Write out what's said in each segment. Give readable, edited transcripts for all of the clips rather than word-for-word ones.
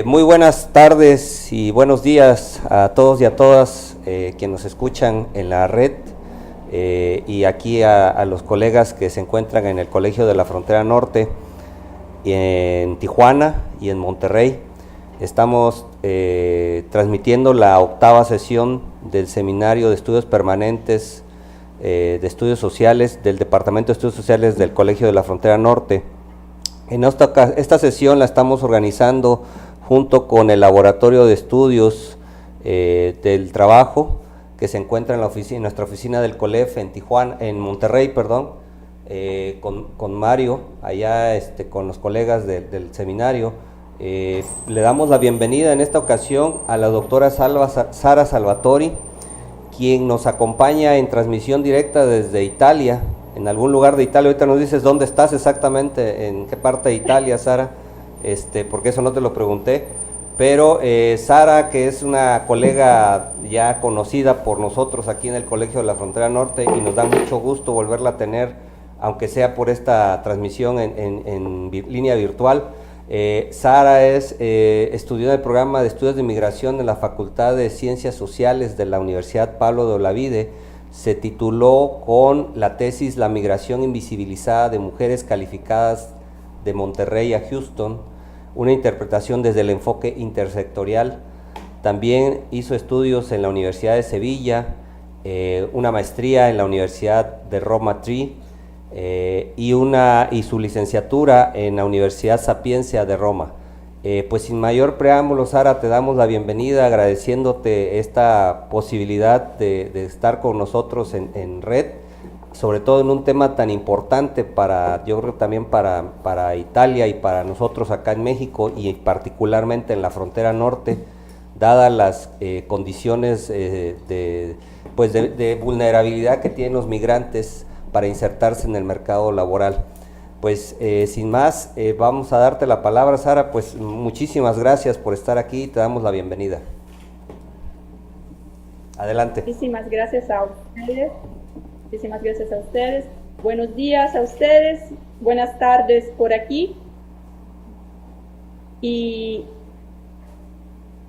Muy buenas tardes y buenos días a todos y a todas quienes nos escuchan en la red y aquí a los colegas que se encuentran en el Colegio de la Frontera Norte, en Tijuana y en Monterrey. Estamos transmitiendo la 8ª sesión del Seminario de Estudios Permanentes de Estudios Sociales del Departamento de Estudios Sociales del Colegio de la Frontera Norte. En esta sesión la estamos organizando junto con el Laboratorio de Estudios del Trabajo, que se encuentra en nuestra oficina del COLEF en Tijuana, en Monterrey, perdón, con Mario, allá con los colegas del seminario. Le damos la bienvenida en esta ocasión a la doctora Sara Salvatori, quien nos acompaña en transmisión directa desde Italia, en algún lugar de Italia. Ahorita nos dices dónde estás exactamente, en qué parte de Italia, Sara, porque eso no te lo pregunté, pero Sara, que es una colega ya conocida por nosotros aquí en el Colegio de la Frontera Norte, y nos da mucho gusto volverla a tener, aunque sea por esta transmisión en línea virtual. Sara estudió en el programa de estudios de migración en la Facultad de Ciencias Sociales de la Universidad Pablo de Olavide. Se tituló con la tesis La migración invisibilizada de mujeres calificadas de Monterrey a Houston, una interpretación desde el enfoque intersectorial. También hizo estudios en la Universidad de Sevilla, una maestría en la Universidad de Roma Tri, y su licenciatura en la Universidad Sapienza de Roma. Pues sin mayor preámbulo, Sara, te damos la bienvenida, agradeciéndote esta posibilidad de estar con nosotros en red, sobre todo en un tema tan importante yo creo también para Italia y para nosotros acá en México, y particularmente en la frontera norte, dadas las condiciones de vulnerabilidad que tienen los migrantes para insertarse en el mercado laboral. Pues sin más, vamos a darte la palabra, Sara. Pues muchísimas gracias por estar aquí y te damos la bienvenida. Adelante. Muchísimas gracias a ustedes. Muchísimas gracias a ustedes. Buenos días a ustedes. Buenas tardes por aquí. Y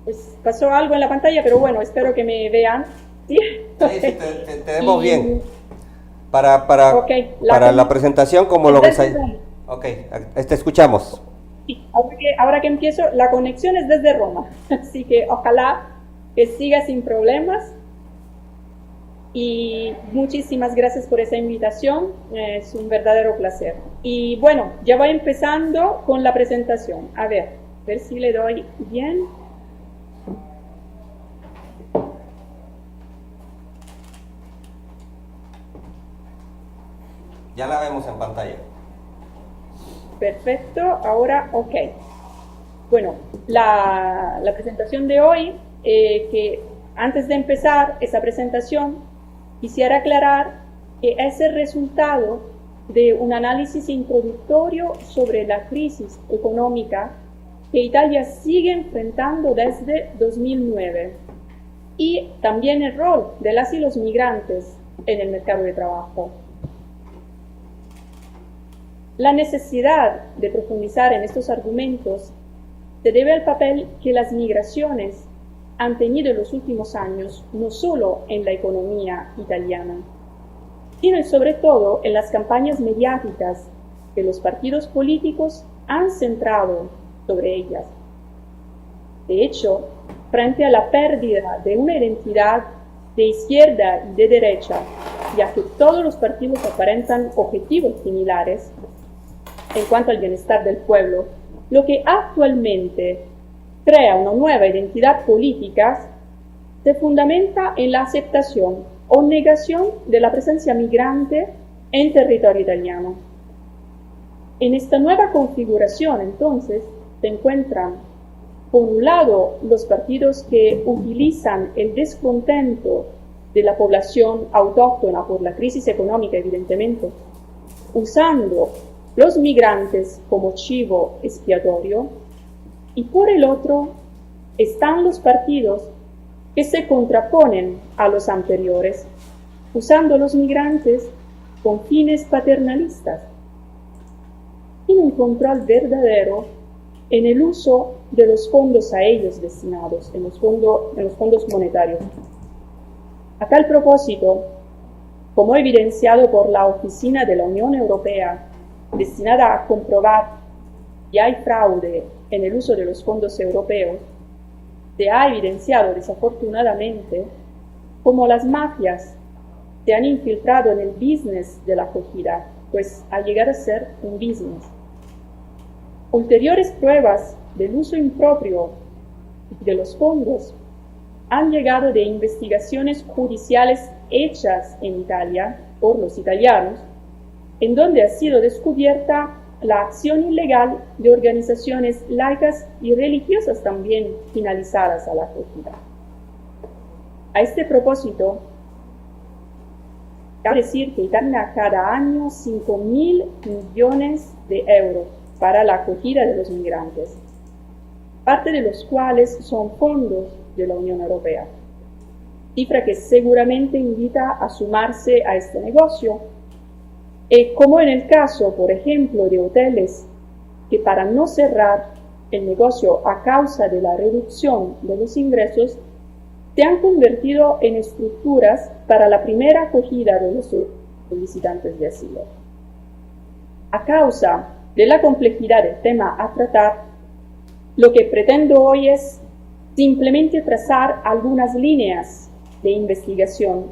pues pasó algo en la pantalla, pero bueno, espero que me vean. Sí, te vemos bien. Para la presentación, como lo ves ahí. Ok, te escuchamos. Sí, ahora que empiezo, la conexión es desde Roma, así que ojalá que siga sin problemas. Y muchísimas gracias por esa invitación, es un verdadero placer. Y bueno, ya voy empezando con la presentación. A ver si le doy bien. Ya la vemos en pantalla. Perfecto, ahora ok. Bueno, la presentación de hoy, que antes de empezar esa presentación, quisiera aclarar que es el resultado de un análisis introductorio sobre la crisis económica que Italia sigue enfrentando desde 2009 y también el rol de las y los migrantes en el mercado de trabajo. La necesidad de profundizar en estos argumentos se debe al papel que las migraciones han tenido en los últimos años, no solo en la economía italiana, sino y sobre todo en las campañas mediáticas que los partidos políticos han centrado sobre ellas. De hecho, frente a la pérdida de una identidad de izquierda y de derecha, ya que todos los partidos aparentan objetivos similares en cuanto al bienestar del pueblo, lo que actualmente crea una nueva identidad política se fundamenta en la aceptación o negación de la presencia migrante en territorio italiano. En esta nueva configuración, entonces, se encuentran, por un lado, los partidos que utilizan el descontento de la población autóctona por la crisis económica, evidentemente, usando los migrantes como chivo expiatorio, y por el otro están los partidos que se contraponen a los anteriores, usando los migrantes con fines paternalistas, sin un control verdadero en el uso de los fondos a ellos destinados, en los fondos monetarios. A tal propósito, como evidenciado por la Oficina de la Unión Europea, destinada a comprobar que hay fraude en el uso de los fondos europeos, se ha evidenciado desafortunadamente cómo las mafias se han infiltrado en el business de la acogida, pues ha llegado a ser un business. Ulteriores pruebas del uso impropio de los fondos han llegado de investigaciones judiciales hechas en Italia por los italianos, en donde ha sido descubierta la acción ilegal de organizaciones laicas y religiosas también finalizadas a la acogida. A este propósito, cabe decir que Italia cada año 5.000 millones de euros para la acogida de los migrantes, parte de los cuales son fondos de la Unión Europea, cifra que seguramente invita a sumarse a este negocio, como en el caso, por ejemplo, de hoteles que para no cerrar el negocio a causa de la reducción de los ingresos, se han convertido en estructuras para la primera acogida de los solicitantes de asilo. A causa de la complejidad del tema a tratar, lo que pretendo hoy es simplemente trazar algunas líneas de investigación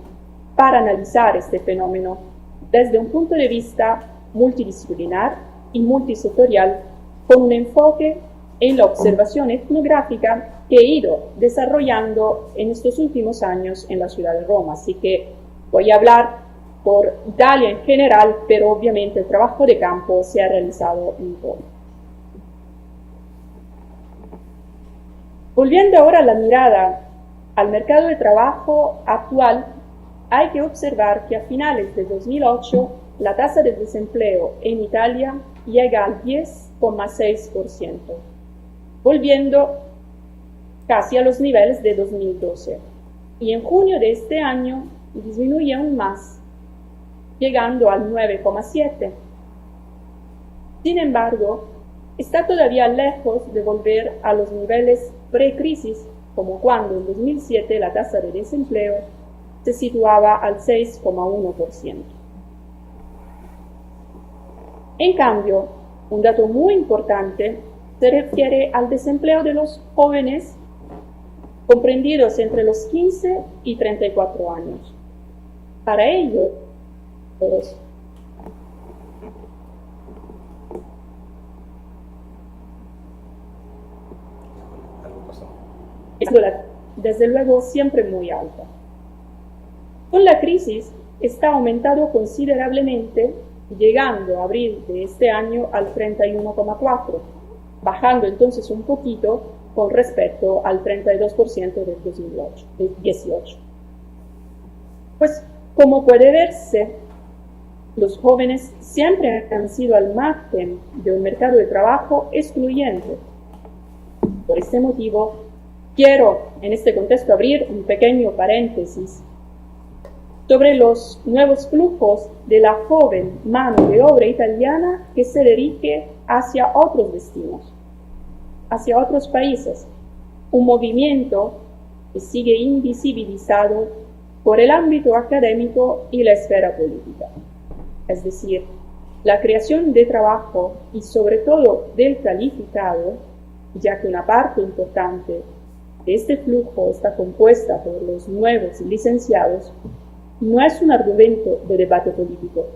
para analizar este fenómeno desde un punto de vista multidisciplinar y multisectorial, con un enfoque en la observación etnográfica que he ido desarrollando en estos últimos años en la ciudad de Roma. Así que voy a hablar por Italia en general, pero obviamente el trabajo de campo se ha realizado en Roma. Volviendo ahora la mirada al mercado de trabajo actual, hay que observar que a finales de 2008 la tasa de desempleo en Italia llega al 10,6%, volviendo casi a los niveles de 2012. Y en junio de este año disminuye aún más, llegando al 9,7%. Sin embargo, está todavía lejos de volver a los niveles pre-crisis, como cuando en 2007 la tasa de desempleo se situaba al 6,1%. En cambio, un dato muy importante se refiere al desempleo de los jóvenes comprendidos entre los 15 y 34 años. Para ellos, desde luego siempre muy alta. Con la crisis está aumentado considerablemente, llegando a abril de este año al 31,4%, bajando entonces un poquito con respecto al 32% del 2018. Pues, como puede verse, los jóvenes siempre han sido al margen de un mercado de trabajo excluyente. Por este motivo, quiero en este contexto abrir un pequeño paréntesis sobre los nuevos flujos de la joven mano de obra italiana que se dirige hacia otros destinos, hacia otros países, un movimiento que sigue invisibilizado por el ámbito académico y la esfera política. Es decir, la creación de trabajo y sobre todo del calificado, ya que una parte importante de este flujo está compuesta por los nuevos licenciados, no es un argumento de debate político.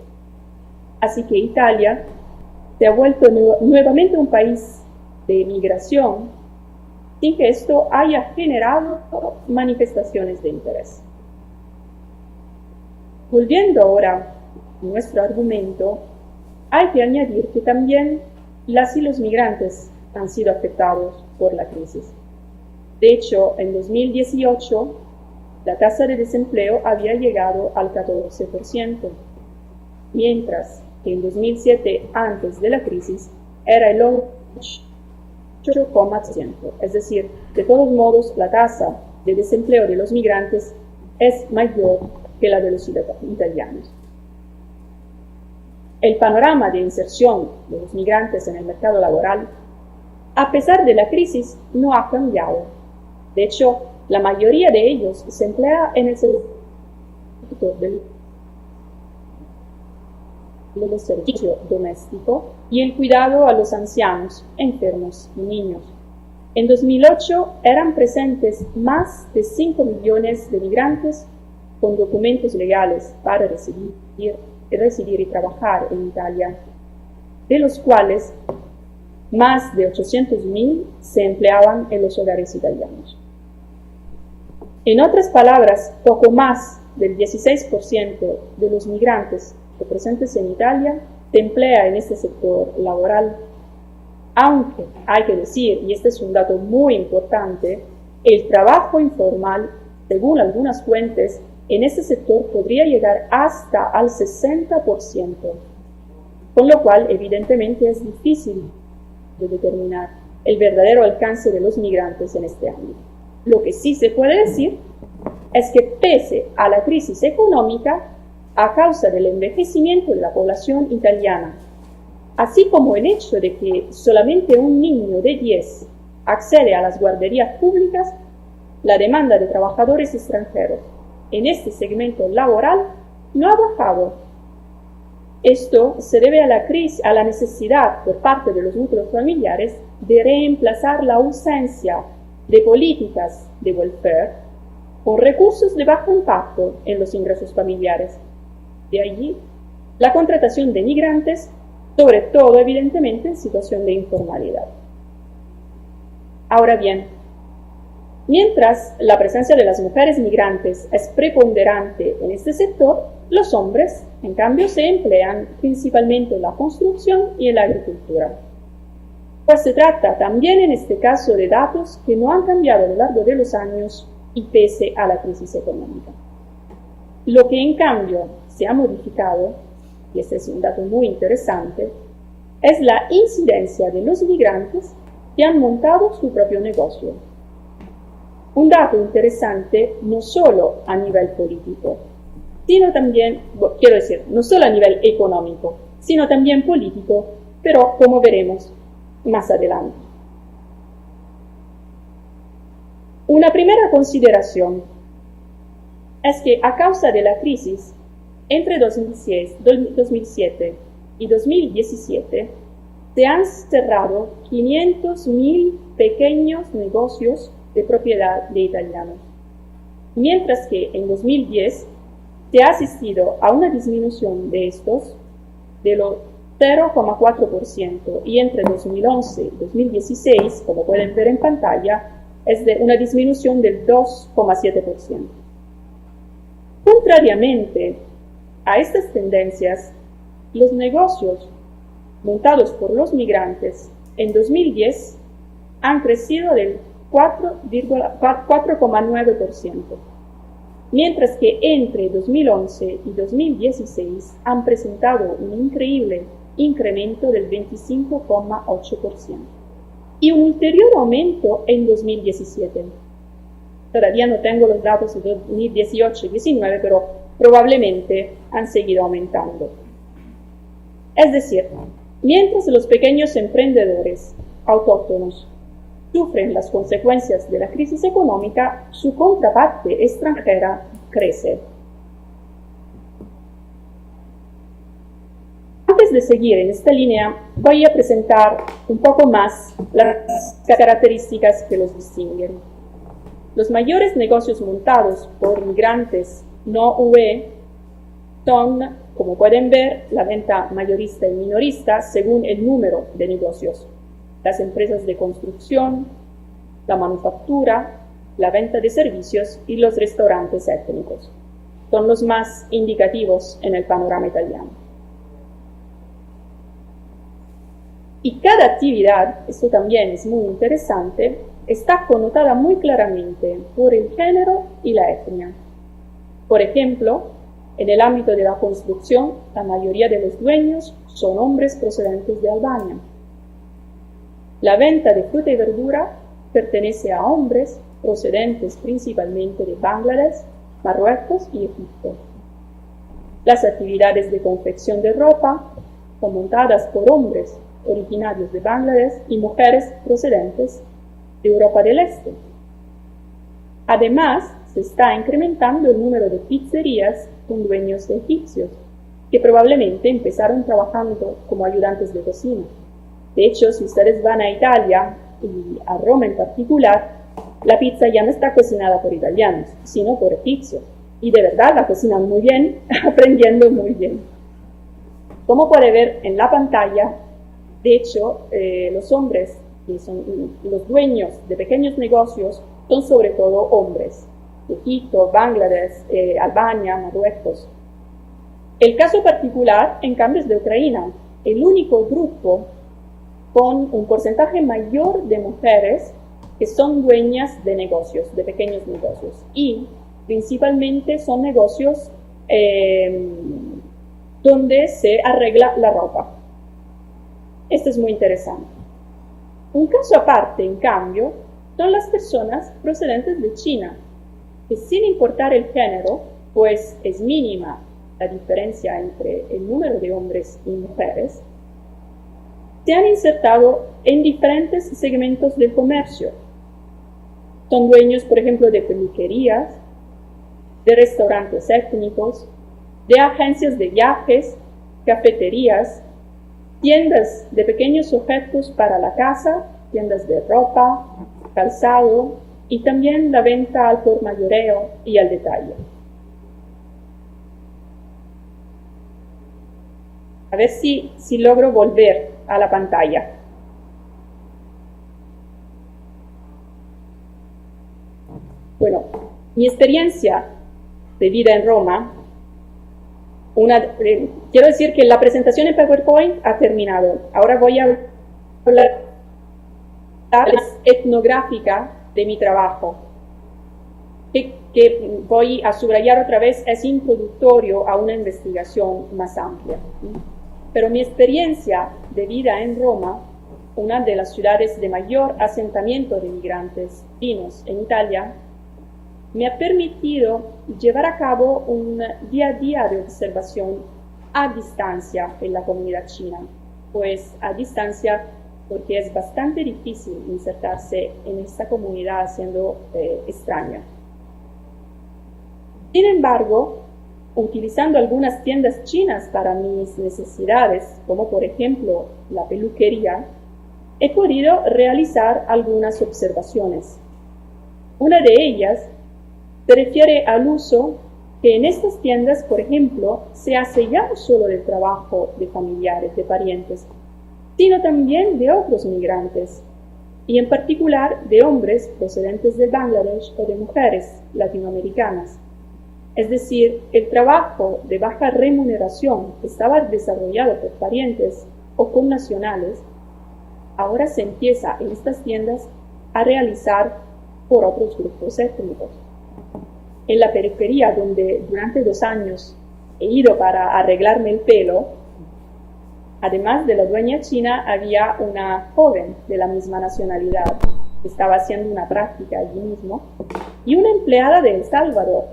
Así que Italia se ha vuelto nuevamente un país de migración sin que esto haya generado manifestaciones de interés. Volviendo ahora a nuestro argumento, hay que añadir que también las y los migrantes han sido afectados por la crisis. De hecho, en 2018, la tasa de desempleo había llegado al 14%, mientras que en 2007, antes de la crisis, era el 8,5%. Es decir, de todos modos, la tasa de desempleo de los migrantes es mayor que la de los italianos. El panorama de inserción de los migrantes en el mercado laboral a pesar de la crisis, no ha cambiado. De hecho, la mayoría de ellos se emplea en el sector del servicio doméstico y el cuidado a los ancianos, enfermos y niños. En 2008 eran presentes más de 5 millones de migrantes con documentos legales para residir y trabajar en Italia, de los cuales más de 800.000 se empleaban en los hogares italianos. En otras palabras, poco más del 16% de los migrantes presentes en Italia se emplea en este sector laboral, aunque hay que decir, y este es un dato muy importante, el trabajo informal, según algunas fuentes, en este sector podría llegar hasta al 60%, con lo cual evidentemente es difícil de determinar el verdadero alcance de los migrantes en este ámbito. Lo que sí se puede decir es que pese a la crisis económica, a causa del envejecimiento de la población italiana, así como el hecho de que solamente un niño de 10 accede a las guarderías públicas, la demanda de trabajadores extranjeros en este segmento laboral no ha bajado. Esto se debe a la necesidad por parte de los núcleos familiares de reemplazar la ausencia de políticas de welfare con recursos de bajo impacto en los ingresos familiares. De allí la contratación de migrantes, sobre todo evidentemente en situación de informalidad. Ahora bien, mientras la presencia de las mujeres migrantes es preponderante en este sector, los hombres, en cambio, se emplean principalmente en la construcción y en la agricultura. Pues se trata también en este caso de datos que no han cambiado a lo largo de los años y pese a la crisis económica. Lo que en cambio se ha modificado, y este es un dato muy interesante, es la incidencia de los migrantes que han montado su propio negocio. Un dato interesante no solo a nivel político, sino también, quiero decir, no solo a nivel económico, sino también político, pero como veremos más adelante. Una primera consideración es que a causa de la crisis, entre 2007 y 2017, se han cerrado 500.000 pequeños negocios de propiedad de italianos, mientras que en 2010 se ha asistido a una disminución de estos de lo 0,4% y entre 2011 y 2016, como pueden ver en pantalla, es de una disminución del 2,7%. Contrariamente a estas tendencias, los negocios montados por los migrantes en 2010 han crecido del 4,9%, mientras que entre 2011 y 2016 han presentado un increíble incremento del 25,8% y un ulterior aumento en 2017. Todavía no tengo los datos de 2018 y 2019, pero probablemente han seguido aumentando. Es decir, mientras los pequeños emprendedores autóctonos sufren las consecuencias de la crisis económica, su contraparte extranjera crece. Antes de seguir en esta línea, voy a presentar un poco más las características que los distinguen. Los mayores negocios montados por migrantes no UE son, como pueden ver, la venta mayorista y minorista según el número de negocios, las empresas de construcción, la manufactura, la venta de servicios y los restaurantes étnicos. Son los más indicativos en el panorama italiano. Y cada actividad, esto también es muy interesante, está connotada muy claramente por el género y la etnia. Por ejemplo, en el ámbito de la construcción, la mayoría de los dueños son hombres procedentes de Albania. La venta de fruta y verdura pertenece a hombres procedentes principalmente de Bangladesh, Marruecos y Egipto. Las actividades de confección de ropa son montadas por hombres originarios de Bangladesh y mujeres procedentes de Europa del Este. Además, se está incrementando el número de pizzerías con dueños egipcios, que probablemente empezaron trabajando como ayudantes de cocina. De hecho, si ustedes van a Italia y a Roma en particular, la pizza ya no está cocinada por italianos, sino por egipcios. Y de verdad la cocinan muy bien, aprendiendo muy bien. Como puede ver en la pantalla, de hecho, los hombres que son los dueños de pequeños negocios son sobre todo hombres. Egipto, Bangladesh, Albania, Marruecos. El caso particular, en cambio, es de Ucrania, el único grupo con un porcentaje mayor de mujeres que son dueñas de negocios, de pequeños negocios. Y principalmente son negocios donde se arregla la ropa. Esto es muy interesante. Un caso aparte, en cambio, son las personas procedentes de China, que sin importar el género, pues es mínima la diferencia entre el número de hombres y mujeres, se han insertado en diferentes segmentos del comercio. Son dueños, por ejemplo, de peluquerías, de restaurantes étnicos, de agencias de viajes, cafeterías, tiendas de pequeños objetos para la casa, tiendas de ropa, calzado y también la venta al por mayoreo y al detalle. A ver si logro volver a la pantalla. Bueno, mi experiencia de vida en Roma, quiero decir que la presentación en PowerPoint ha terminado. Ahora voy a hablar etnográfica de mi trabajo, que voy a subrayar otra vez, es introductorio a una investigación más amplia. Pero mi experiencia de vida en Roma, una de las ciudades de mayor asentamiento de migrantes latinos en Italia, me ha permitido llevar a cabo un día a día de observación a distancia en la comunidad china, pues a distancia porque es bastante difícil insertarse en esta comunidad siendo extraña. Sin embargo, utilizando algunas tiendas chinas para mis necesidades, como por ejemplo la peluquería, he podido realizar algunas observaciones. Una de ellas se refiere al uso que en estas tiendas, por ejemplo, se hace ya no solo del trabajo de familiares, de parientes, sino también de otros migrantes, y en particular de hombres procedentes de Bangladesh o de mujeres latinoamericanas. Es decir, el trabajo de baja remuneración que estaba desarrollado por parientes o connacionales, ahora se empieza en estas tiendas a realizar por otros grupos étnicos. En la peluquería, donde durante 2 años he ido para arreglarme el pelo, además de la dueña china, había una joven de la misma nacionalidad que estaba haciendo una práctica allí mismo, y una empleada de El Salvador,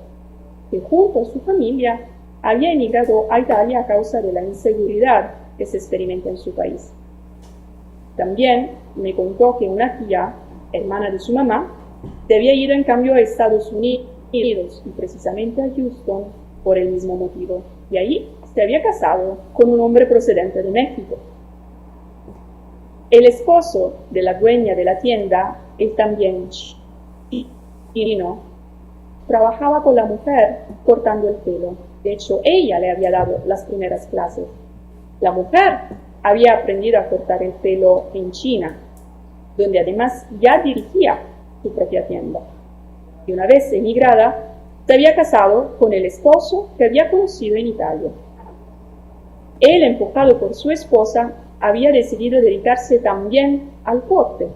que junto a su familia había emigrado a Italia a causa de la inseguridad que se experimenta en su país. También me contó que una tía, hermana de su mamá, se había ido en cambio a Estados Unidos y precisamente a Houston por el mismo motivo, y allí se había casado con un hombre procedente de México. El esposo de la dueña de la tienda, él también chino, trabajaba con la mujer cortando el pelo. De hecho, ella le había dado las primeras clases. La mujer había aprendido a cortar el pelo en China, donde además ya dirigía su propia tienda. Y una vez emigrada, se había casado con el esposo que había conocido en Italia. Él, empujado por su esposa, había decidido dedicarse también al corte.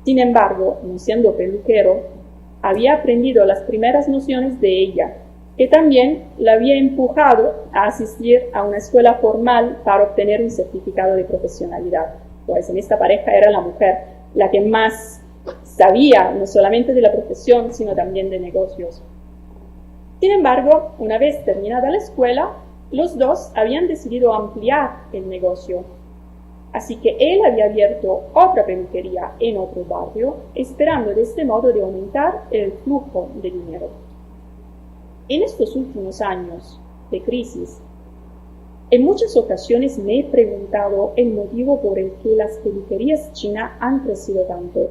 Sin embargo, no siendo peluquero, había aprendido las primeras nociones de ella, que también la había empujado a asistir a una escuela formal para obtener un certificado de profesionalidad. Pues en esta pareja era la mujer la que más sabía, no solamente de la profesión, sino también de negocios. Sin embargo, una vez terminada la escuela, los dos habían decidido ampliar el negocio. Así que él había abierto otra peluquería en otro barrio, esperando de este modo de aumentar el flujo de dinero. En estos últimos años de crisis, en muchas ocasiones me he preguntado el motivo por el que las peluquerías chinas han crecido tanto,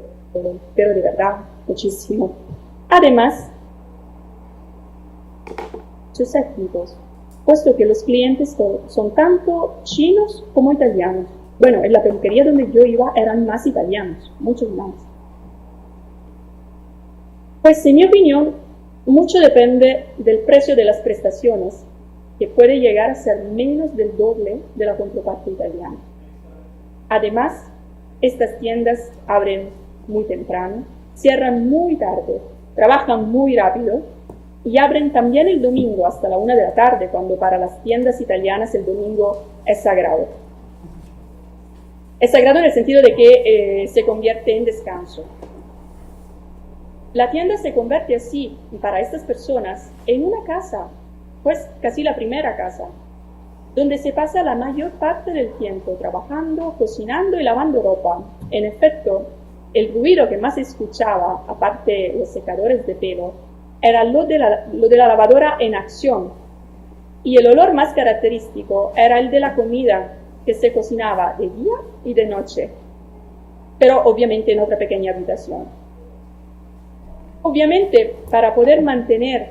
pero de verdad, muchísimo. Además, sus étnicos, puesto que los clientes son tanto chinos como italianos. Bueno, en la peluquería donde yo iba eran más italianos, muchos más. Pues en mi opinión, mucho depende del precio de las prestaciones, que puede llegar a ser menos del doble de la contraparte italiana. Además, estas tiendas abren muy temprano, cierran muy tarde, trabajan muy rápido y abren también el domingo hasta la 1 de la tarde, cuando para las tiendas italianas el domingo es sagrado. Es sagrado en el sentido de que se convierte en descanso. La tienda se convierte así, para estas personas, en una casa, pues casi la primera casa, donde se pasa la mayor parte del tiempo trabajando, cocinando y lavando ropa. En efecto, el ruido que más se escuchaba, aparte los secadores de pelo, era lo de la lavadora en acción, y el olor más característico era el de la comida que se cocinaba de día y de noche, pero obviamente en otra pequeña habitación. Obviamente, para poder mantener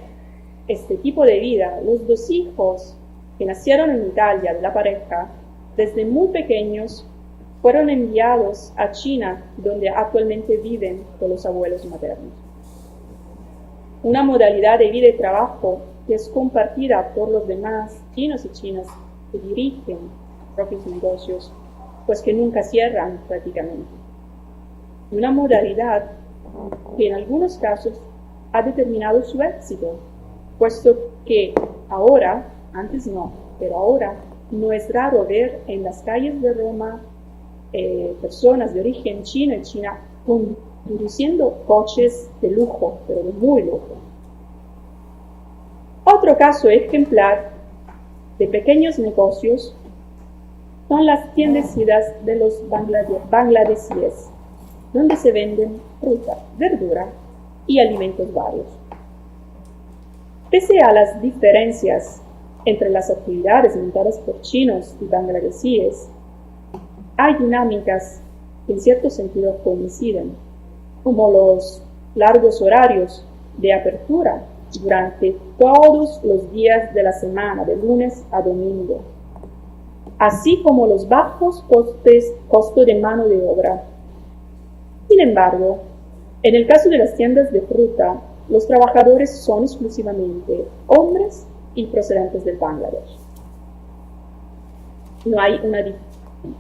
este tipo de vida, los dos hijos que nacieron en Italia de la pareja, desde muy pequeños, fueron enviados a China, donde actualmente viven con los abuelos maternos. Una modalidad de vida y trabajo que es compartida por los demás chinos y chinas que dirigen propios negocios, pues que nunca cierran prácticamente. Una modalidad que en algunos casos ha determinado su éxito, puesto que ahora, antes no, pero ahora no es raro ver en las calles de Roma personas de origen chino y china conduciendo coches de lujo, pero de muy lujo. Otro caso ejemplar de pequeños negocios son las tiendecitas de los bangladesíes, donde se venden fruta, verdura y alimentos varios. Pese a las diferencias entre las actividades montadas por chinos y bangladesíes, hay dinámicas que en cierto sentido coinciden, como los largos horarios de apertura durante todos los días de la semana, de lunes a domingo, así como los bajos costos de mano de obra. Sin embargo, en el caso de las tiendas de fruta, los trabajadores son exclusivamente hombres y procedentes del Bangladesh. No hay una diferencia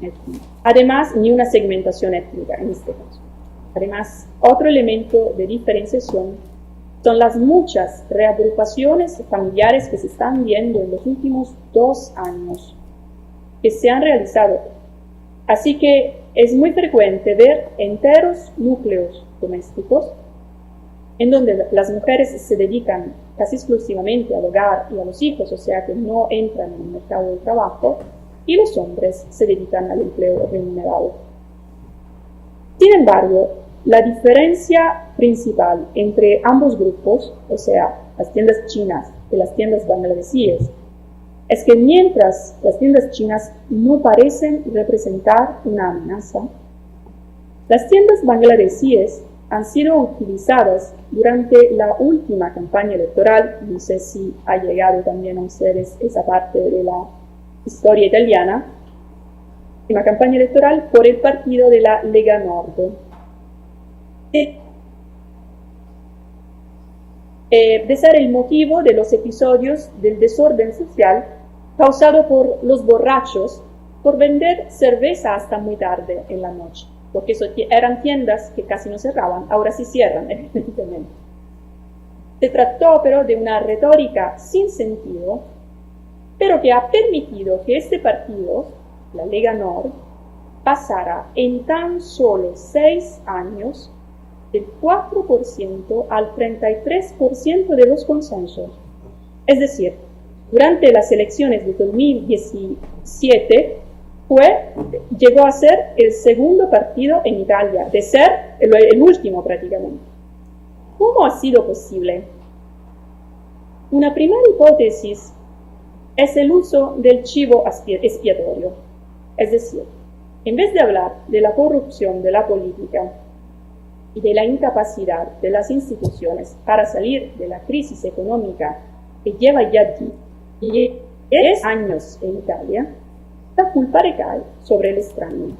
étnica. Además, ni una segmentación étnica en este caso. Además, otro elemento de diferenciación son las muchas reagrupaciones familiares que se están viendo en los últimos 2 años, que se han realizado. Así que es muy frecuente ver enteros núcleos domésticos en donde las mujeres se dedican casi exclusivamente al hogar y a los hijos, o sea que no entran en el mercado del trabajo, y los hombres se dedican al empleo remunerado. Sin embargo, la diferencia principal entre ambos grupos, o sea, las tiendas chinas y las tiendas bangladesíes, es que mientras las tiendas chinas no parecen representar una amenaza, las tiendas bangladesíes han sido utilizadas durante la última campaña electoral. No sé si ha llegado también a ustedes esa parte de la historia italiana, última campaña electoral por el partido de la Lega Nord. De ser el motivo de los episodios del desorden social causado por los borrachos por vender cerveza hasta muy tarde en la noche, porque eran tiendas que casi no cerraban, ahora sí cierran, evidentemente. Se trató pero de una retórica sin sentido, pero que ha permitido que este partido, la Lega Nord, pasara en tan solo 6 años del 4% al 33% de los consensos. Es decir, durante las elecciones de 2017, llegó a ser el segundo partido en Italia, de ser el último prácticamente. ¿Cómo ha sido posible? Una primera hipótesis es el uso del chivo expiatorio. Es decir, en vez de hablar de la corrupción de la política y de la incapacidad de las instituciones para salir de la crisis económica que lleva ya 10 años en Italia, la culpa recae sobre el extraño.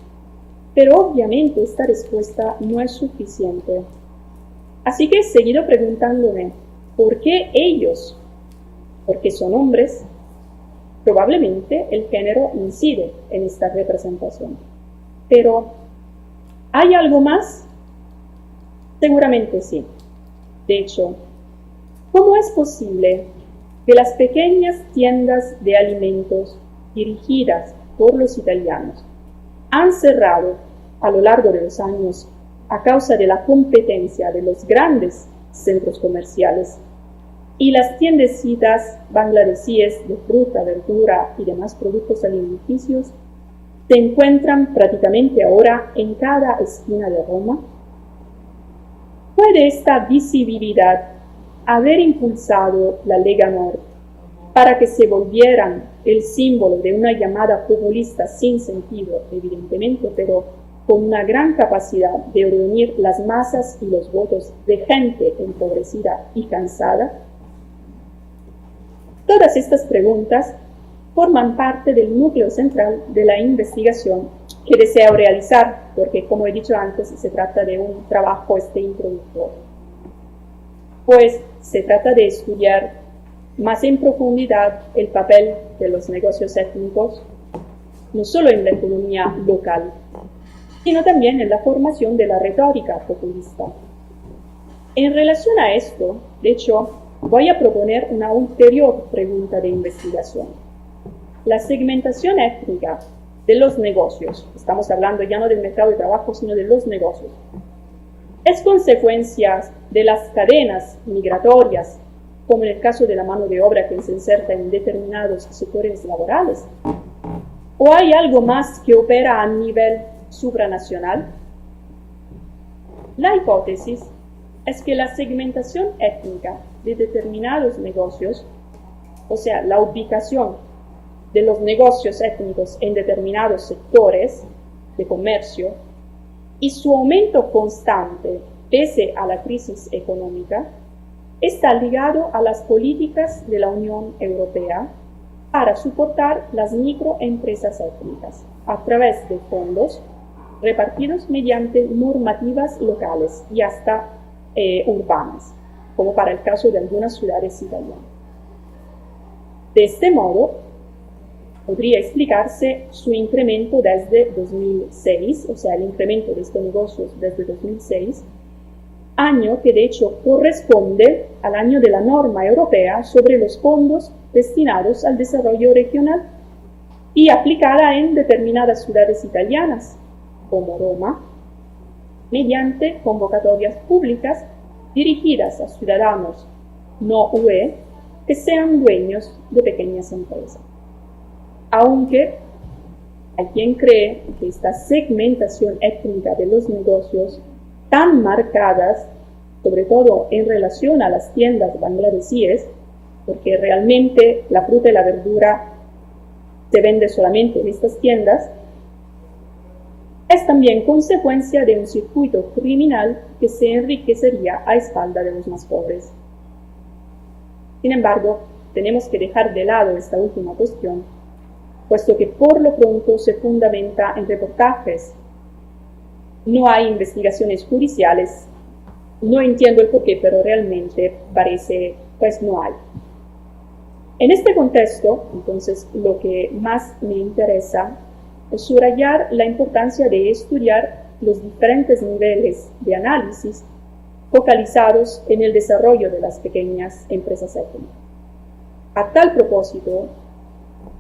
Pero obviamente esta respuesta no es suficiente. Así que he seguido preguntándome, ¿por qué ellos? Porque son hombres. Probablemente el género incide en esta representación. Pero, ¿hay algo más? Seguramente sí. De hecho, ¿cómo es posible que las pequeñas tiendas de alimentos dirigidas por los italianos han cerrado a lo largo de los años a causa de la competencia de los grandes centros comerciales y las tiendecitas bangladesíes de fruta, verdura y demás productos alimenticios se encuentran prácticamente ahora en cada esquina de Roma? ¿Puede esta visibilidad haber impulsado la Lega Nord para que se volvieran el símbolo de una llamada populista sin sentido, evidentemente, pero con una gran capacidad de reunir las masas y los votos de gente empobrecida y cansada? Todas estas preguntas forman parte del núcleo central de la investigación que deseo realizar, porque, como he dicho antes, se trata de un trabajo introductorio. Pues se trata de estudiar más en profundidad el papel de los negocios étnicos, no solo en la economía local, sino también en la formación de la retórica populista. En relación a esto, de hecho, voy a proponer una ulterior pregunta de investigación. La segmentación étnica de los negocios, estamos hablando ya no del mercado de trabajo, sino de los negocios, ¿es consecuencia de las cadenas migratorias, como en el caso de la mano de obra que se inserta en determinados sectores laborales? ¿O hay algo más que opera a nivel supranacional? La hipótesis es que la segmentación étnica de determinados negocios, o sea, la ubicación de los negocios étnicos en determinados sectores de comercio y su aumento constante pese a la crisis económica, está ligado a las políticas de la Unión Europea para soportar las microempresas étnicas a través de fondos repartidos mediante normativas locales y hasta urbanas, como para el caso de algunas ciudades italianas. De este modo, podría explicarse su incremento desde 2006, o sea, el incremento de estos negocios desde 2006, año que de hecho corresponde al año de la norma europea sobre los fondos destinados al desarrollo regional y aplicada en determinadas ciudades italianas, como Roma, mediante convocatorias públicas dirigidas a ciudadanos no UE que sean dueños de pequeñas empresas. Aunque hay quien cree que esta segmentación étnica de los negocios tan marcadas, sobre todo en relación a las tiendas bangladesíes, porque realmente la fruta y la verdura se vende solamente en estas tiendas, es también consecuencia de un circuito criminal que se enriquecería a espalda de los más pobres. Sin embargo, tenemos que dejar de lado esta última cuestión, puesto que por lo pronto se fundamenta en reportajes. No hay investigaciones judiciales, no entiendo el porqué, pero realmente parece, pues no hay. En este contexto, entonces, lo que más me interesa es subrayar la importancia de estudiar los diferentes niveles de análisis focalizados en el desarrollo de las pequeñas empresas étnicas. A tal propósito,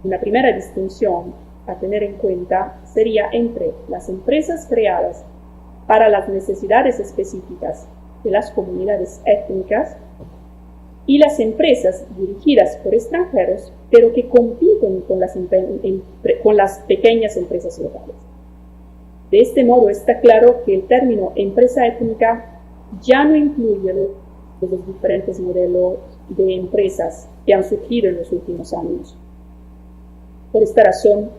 una primera distinción a tener en cuenta sería entre las empresas creadas para las necesidades específicas de las comunidades étnicas y las empresas dirigidas por extranjeros, pero que compiten con las pequeñas empresas locales. De este modo está claro que el término empresa étnica ya no incluye los diferentes modelos de empresas que han surgido en los últimos años. Por esta razón,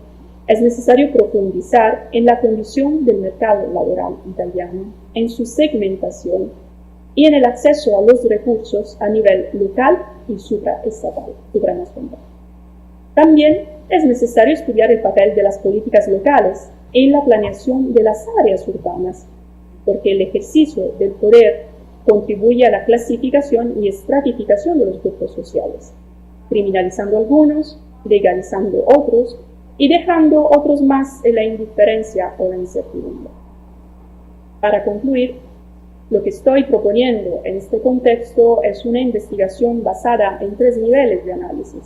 es necesario profundizar en la condición del mercado laboral italiano, en su segmentación y en el acceso a los recursos a nivel local y supranacional. También es necesario estudiar el papel de las políticas locales en la planeación de las áreas urbanas, porque el ejercicio del poder contribuye a la clasificación y estratificación de los grupos sociales, criminalizando algunos, legalizando otros y dejando otros más en la indiferencia o la incertidumbre. Para concluir, lo que estoy proponiendo en este contexto es una investigación basada en 3 niveles de análisis.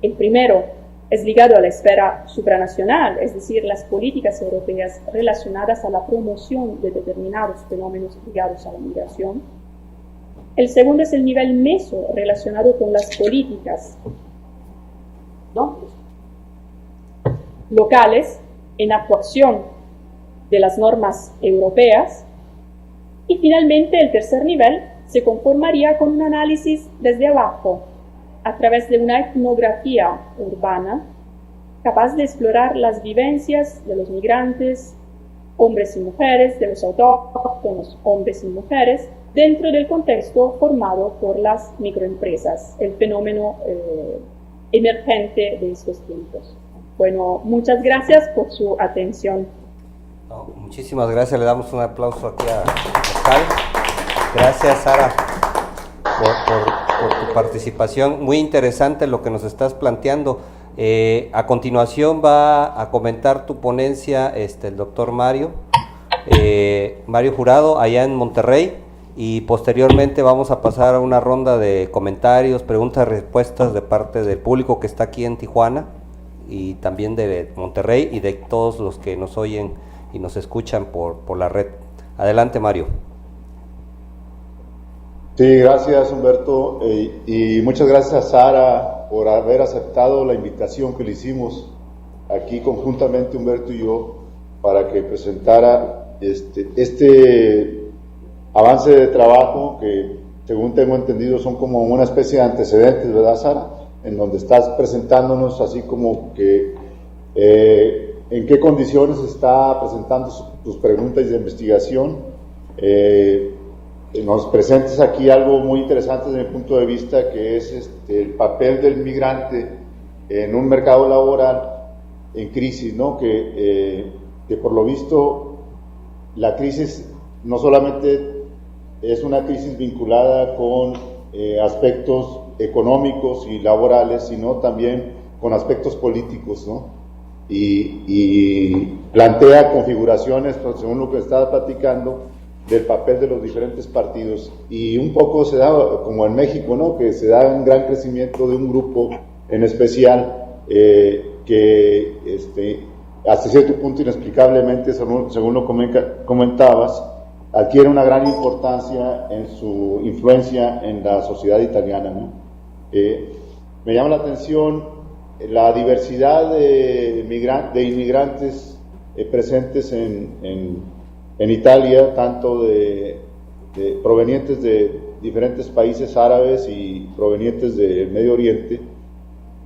El primero es ligado a la esfera supranacional, es decir, las políticas europeas relacionadas a la promoción de determinados fenómenos ligados a la migración. El segundo es el nivel meso, relacionado con las políticas locales en actuación de las normas europeas. Y finalmente el tercer nivel se conformaría con un análisis desde abajo, a través de una etnografía urbana, capaz de explorar las vivencias de los migrantes, hombres y mujeres, de los autóctonos, hombres y mujeres, dentro del contexto formado por las microempresas, el fenómeno emergente de estos tiempos. Bueno, muchas gracias por su atención. No, muchísimas gracias, le damos un aplauso aquí a Pascal. Gracias, Sara, por tu participación. Muy interesante lo que nos estás planteando. A continuación va a comentar tu ponencia el doctor Mario Jurado, allá en Monterrey, y posteriormente vamos a pasar a una ronda de comentarios, preguntas, respuestas de parte del público que está aquí en Tijuana y también de Monterrey y de todos los que nos oyen y nos escuchan por la red. Adelante, Mario. Sí, gracias, Humberto, y muchas gracias a Sara por haber aceptado la invitación que le hicimos aquí conjuntamente, Humberto y yo, para que presentara este avance de trabajo que, según tengo entendido, son como una especie de antecedentes, ¿verdad, Sara? En donde estás presentándonos así como que en qué condiciones está presentando tus preguntas de investigación. Nos presentes aquí algo muy interesante desde mi punto de vista, que es el papel del migrante en un mercado laboral en crisis, ¿no? Que por lo visto la crisis no solamente es una crisis vinculada con aspectos económicos y laborales, sino también con aspectos políticos, ¿no? Y plantea configuraciones, pues, según lo que estaba platicando, del papel de los diferentes partidos, y un poco se da, como en México, ¿no? Que se da un gran crecimiento de un grupo en especial que hasta cierto punto inexplicablemente, según lo comentabas, adquiere una gran importancia en su influencia en la sociedad italiana, ¿no? Me llama la atención la diversidad de inmigrantes presentes en Italia, tanto provenientes de diferentes países árabes y provenientes del Medio Oriente,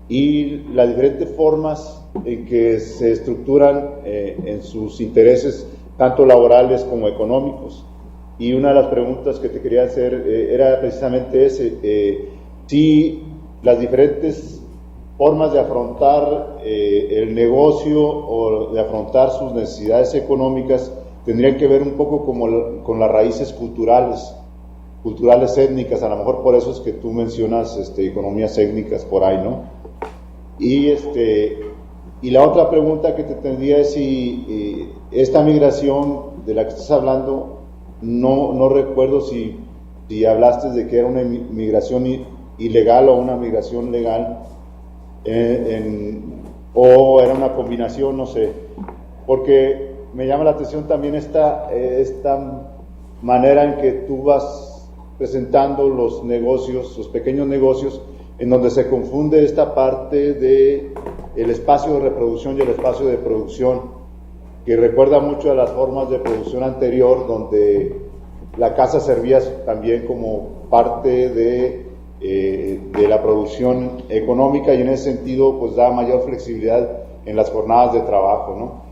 y las diferentes formas en que se estructuran en sus intereses, tanto laborales como económicos. Y una de las preguntas que te quería hacer era precisamente si las diferentes formas de afrontar el negocio o de afrontar sus necesidades económicas tendrían que ver un poco con las raíces culturales étnicas. A lo mejor por eso es que tú mencionas economías étnicas por ahí, ¿no? Y la otra pregunta que te tendría es si esta migración de la que estás hablando, no recuerdo si hablaste de que era una migración ilegal o una migración legal, o era una combinación, no sé, porque me llama la atención también esta manera en que tú vas presentando los negocios, los pequeños negocios, en donde se confunde esta parte de el espacio de reproducción y el espacio de producción, que recuerda mucho a las formas de producción anterior, donde la casa servía también como parte de la producción económica, y en ese sentido pues da mayor flexibilidad en las jornadas de trabajo, ¿no?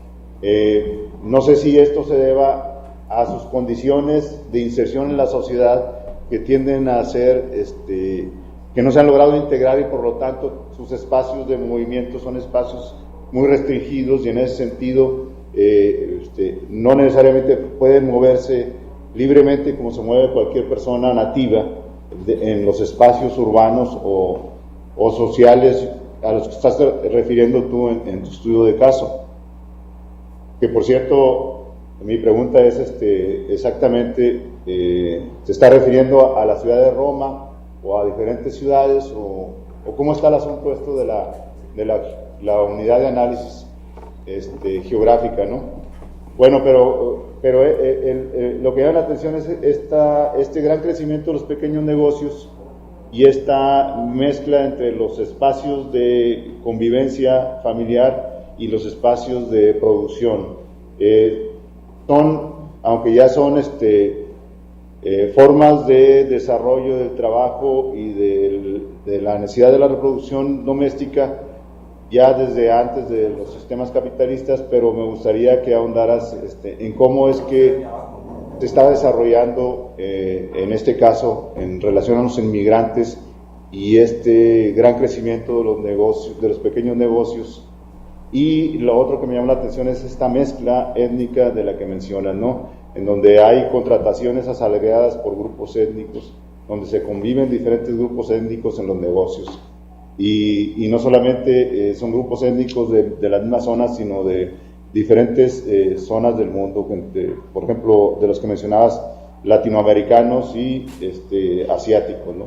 No sé si esto se deba a sus condiciones de inserción en la sociedad, que tienden a ser, que no se han logrado integrar, y por lo tanto sus espacios de movimiento son espacios muy restringidos, y en ese sentido no necesariamente pueden moverse libremente como se mueve cualquier persona nativa en los espacios urbanos o sociales a los que estás refiriendo tú en tu estudio de caso. Que por cierto, mi pregunta es exactamente, ¿se está refiriendo a la ciudad de Roma o a diferentes ciudades, o cómo está el asunto esto de la unidad de análisis geográfica, ¿no? Bueno, pero lo que llama la atención es este gran crecimiento de los pequeños negocios y esta mezcla entre los espacios de convivencia familiar y los espacios de producción. Aunque ya son formas de desarrollo del trabajo y de la necesidad de la reproducción doméstica, ya desde antes de los sistemas capitalistas, pero me gustaría que ahondaras en cómo es que se está desarrollando, en este caso, en relación a los inmigrantes y este gran crecimiento de los negocios, de los pequeños negocios. Y lo otro que me llama la atención es esta mezcla étnica de la que mencionas, ¿no? En donde hay contrataciones asalariadas por grupos étnicos, donde se conviven diferentes grupos étnicos en los negocios. Y no solamente son grupos étnicos de la misma zona, sino de diferentes zonas del mundo, por ejemplo, de los que mencionabas, latinoamericanos y asiáticos, ¿no?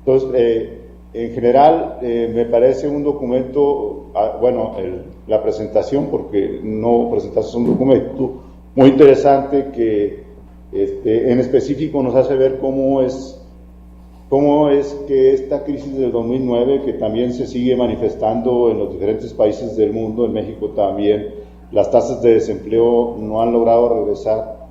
Entonces, en general, me parece un documento, la presentación, porque no presentaste un documento muy interesante que en específico nos hace ver cómo es que esta crisis del 2009, que también se sigue manifestando en los diferentes países del mundo, en México también, las tasas de desempleo no han logrado regresar,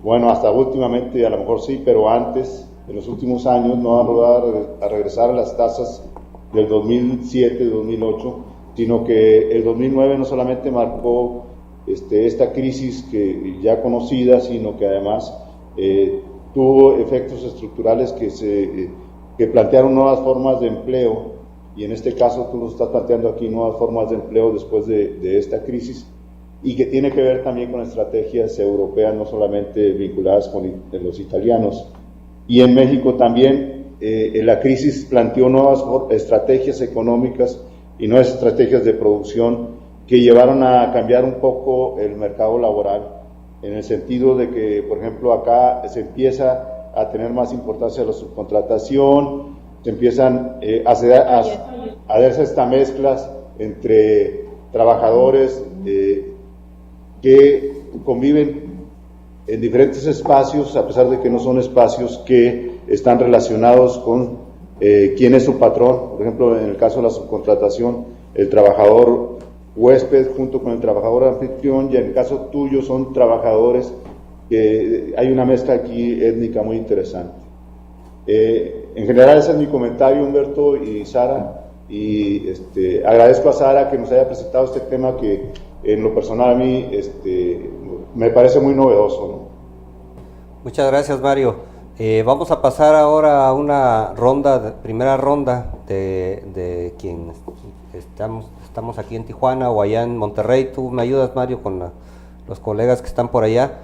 bueno, hasta últimamente a lo mejor sí, pero antes, en los últimos años, no han logrado regresar a las tasas del 2007, 2008, sino que el 2009 no solamente marcó esta crisis que ya conocida, sino que además tuvo efectos estructurales que plantearon nuevas formas de empleo, y en este caso tú lo estás planteando aquí, nuevas formas de empleo después de esta crisis, y que tiene que ver también con estrategias europeas, no solamente vinculadas con los italianos. Y en México también la crisis planteó nuevas estrategias económicas y nuevas estrategias de producción que llevaron a cambiar un poco el mercado laboral, en el sentido de que, por ejemplo, acá se empieza a tener más importancia la subcontratación, se empiezan a darse estas mezclas entre trabajadores que conviven en diferentes espacios, a pesar de que no son espacios que están relacionados con quién es su patrón. Por ejemplo, en el caso de la subcontratación, el trabajador huésped junto con el trabajador anfitrión, y en el caso tuyo son trabajadores que hay una mezcla aquí étnica muy interesante. En general ese es mi comentario, Humberto y Sara, y agradezco a Sara que nos haya presentado este tema que en lo personal a mí me parece muy novedoso, ¿no? Muchas gracias, Mario. Vamos a pasar ahora a una primera ronda de quien estamos aquí en Tijuana o allá en Monterrey. Tú me ayudas, Mario, con los colegas que están por allá.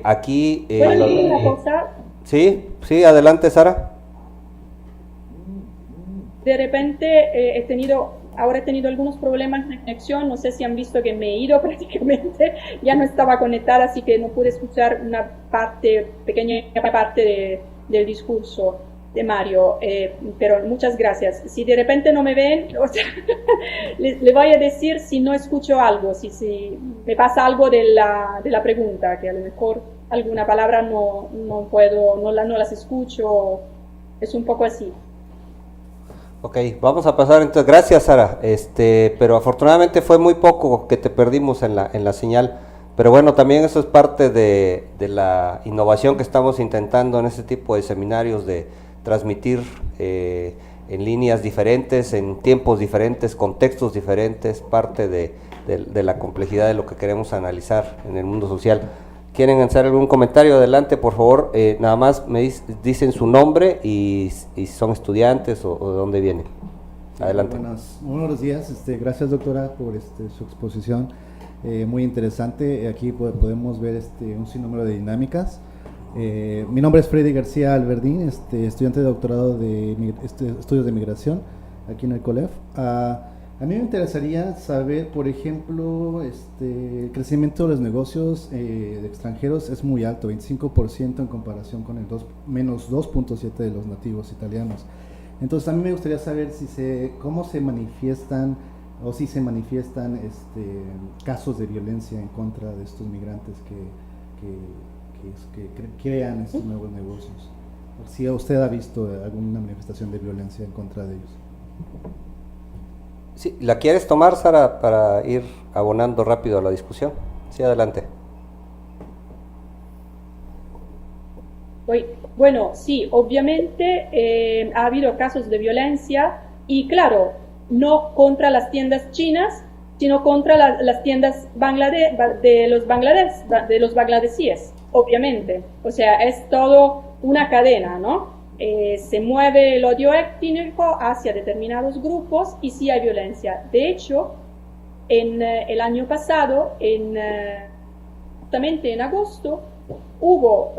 Aquí... ¿Puedo decir una cosa? Sí, adelante, Sara. De repente ahora he tenido algunos problemas de conexión, no sé si han visto que me he ido prácticamente, ya no estaba conectada, así que no pude escuchar una pequeña parte del discurso de Mario, pero muchas gracias. Si de repente no me ven, le voy a decir si no escucho algo, si me pasa algo de la pregunta, que a lo mejor alguna palabra no puedo, no las escucho, es un poco así. Ok, vamos a pasar entonces, gracias Sara, pero afortunadamente fue muy poco que te perdimos en la señal, pero bueno, también eso es parte de la innovación que estamos intentando en este tipo de seminarios, de transmitir en líneas diferentes, en tiempos diferentes, contextos diferentes, parte de la complejidad de lo que queremos analizar en el mundo social. ¿Quieren hacer algún comentario? Adelante, por favor. Nada más me dicen su nombre y si son estudiantes o de dónde vienen. Adelante. Buenos días. Gracias, doctora, por su exposición. Muy interesante. Aquí podemos ver un sinnúmero de dinámicas. Mi nombre es Freddy García Alberdín, estudiante de doctorado de estudios de migración aquí en el COLEF. A mí me interesaría saber, por ejemplo, el crecimiento de los negocios de extranjeros es muy alto, 25% en comparación con el menos 2.7% de los nativos italianos. Entonces, a mí me gustaría saber cómo se manifiestan o si se manifiestan casos de violencia en contra de estos migrantes que crean estos nuevos negocios. Si usted ha visto alguna manifestación de violencia en contra de ellos. Sí, ¿la quieres tomar, Sara, para ir abonando rápido a la discusión? Sí, adelante. Bueno, sí, obviamente ha habido casos de violencia y claro, no contra las tiendas chinas, sino contra las tiendas de los bangladesíes, obviamente. O sea, es todo una cadena, ¿no? Se mueve el odio étnico hacia determinados grupos y sí hay violencia. De hecho, el año pasado, justamente en agosto, hubo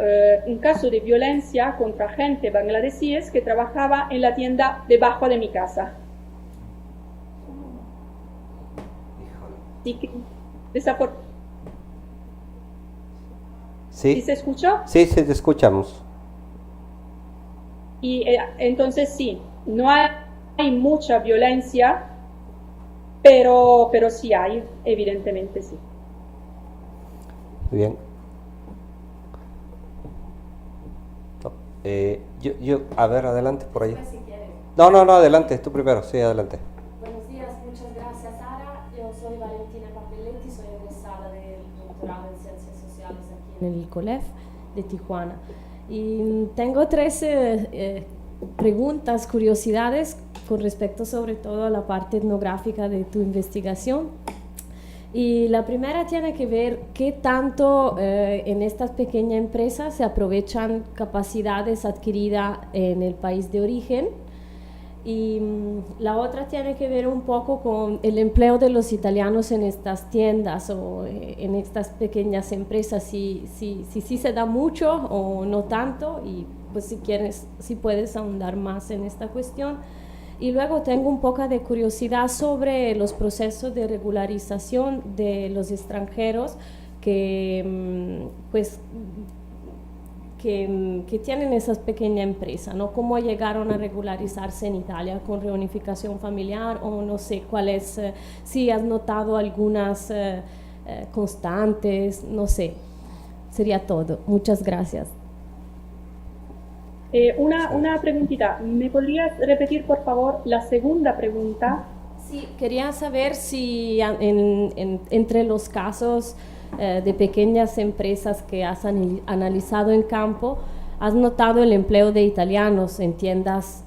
un caso de violencia contra gente bangladesíes que trabajaba en la tienda debajo de mi casa. ¿Sí se escuchó? Sí, sí, te escuchamos. Y entonces sí, no hay mucha violencia, pero sí hay, evidentemente sí. Bien. A ver, adelante por ahí. Si quieres. No, adelante, tú primero, sí, adelante. Buenos días, muchas gracias, Sara. Yo soy Valentina Papelletti, soy egresada del doctorado en Ciencias Sociales aquí en el COLEF de Tijuana. Y tengo tres preguntas, curiosidades con respecto sobre todo a la parte etnográfica de tu investigación. Y la primera tiene que ver qué tanto en estas pequeñas empresas se aprovechan capacidades adquiridas en el país de origen. Y la otra tiene que ver un poco con el empleo de los italianos en estas tiendas o en estas pequeñas empresas, si se da mucho o no tanto, y pues si puedes ahondar más en esta cuestión. Y luego tengo un poco de curiosidad sobre los procesos de regularización de los extranjeros que tienen esas pequeñas empresas, ¿no? ¿Cómo llegaron a regularizarse en Italia con reunificación familiar o no sé cuál es, si has notado algunas constantes, no sé. Sería todo. Muchas gracias. Una preguntita, ¿me podrías repetir por favor la segunda pregunta? Sí, quería saber si entre los casos de pequeñas empresas que has analizado en campo, ¿has notado el empleo de italianos en tiendas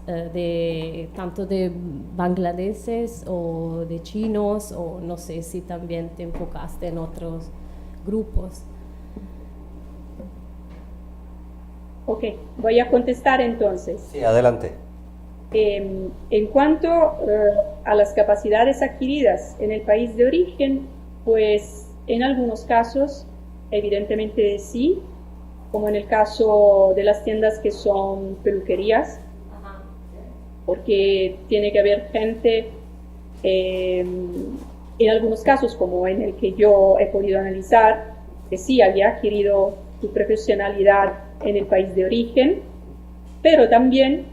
tanto de bangladeses o de chinos, o no sé si también te enfocaste en otros grupos? Ok, voy a contestar entonces. Sí, adelante. En cuanto a las capacidades adquiridas en el país de origen, pues en algunos casos, evidentemente sí, como en el caso de las tiendas que son peluquerías, porque tiene que haber gente, en algunos casos, como en el que yo he podido analizar, que sí había adquirido su profesionalidad en el país de origen, pero también,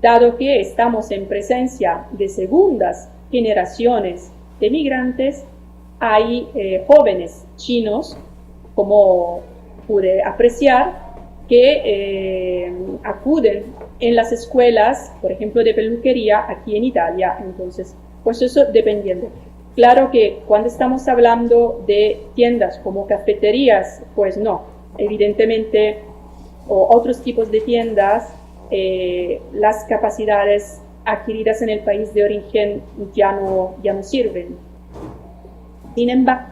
dado que estamos en presencia de segundas generaciones de migrantes, hay jóvenes chinos como pude apreciar que acuden en las escuelas, por ejemplo, de peluquería aquí en Italia. Entonces, pues eso dependiendo. Claro que cuando estamos hablando de tiendas como cafeterías, pues no, evidentemente, o otros tipos de tiendas, las capacidades adquiridas en el país de origen ya no sirven. Sin embargo,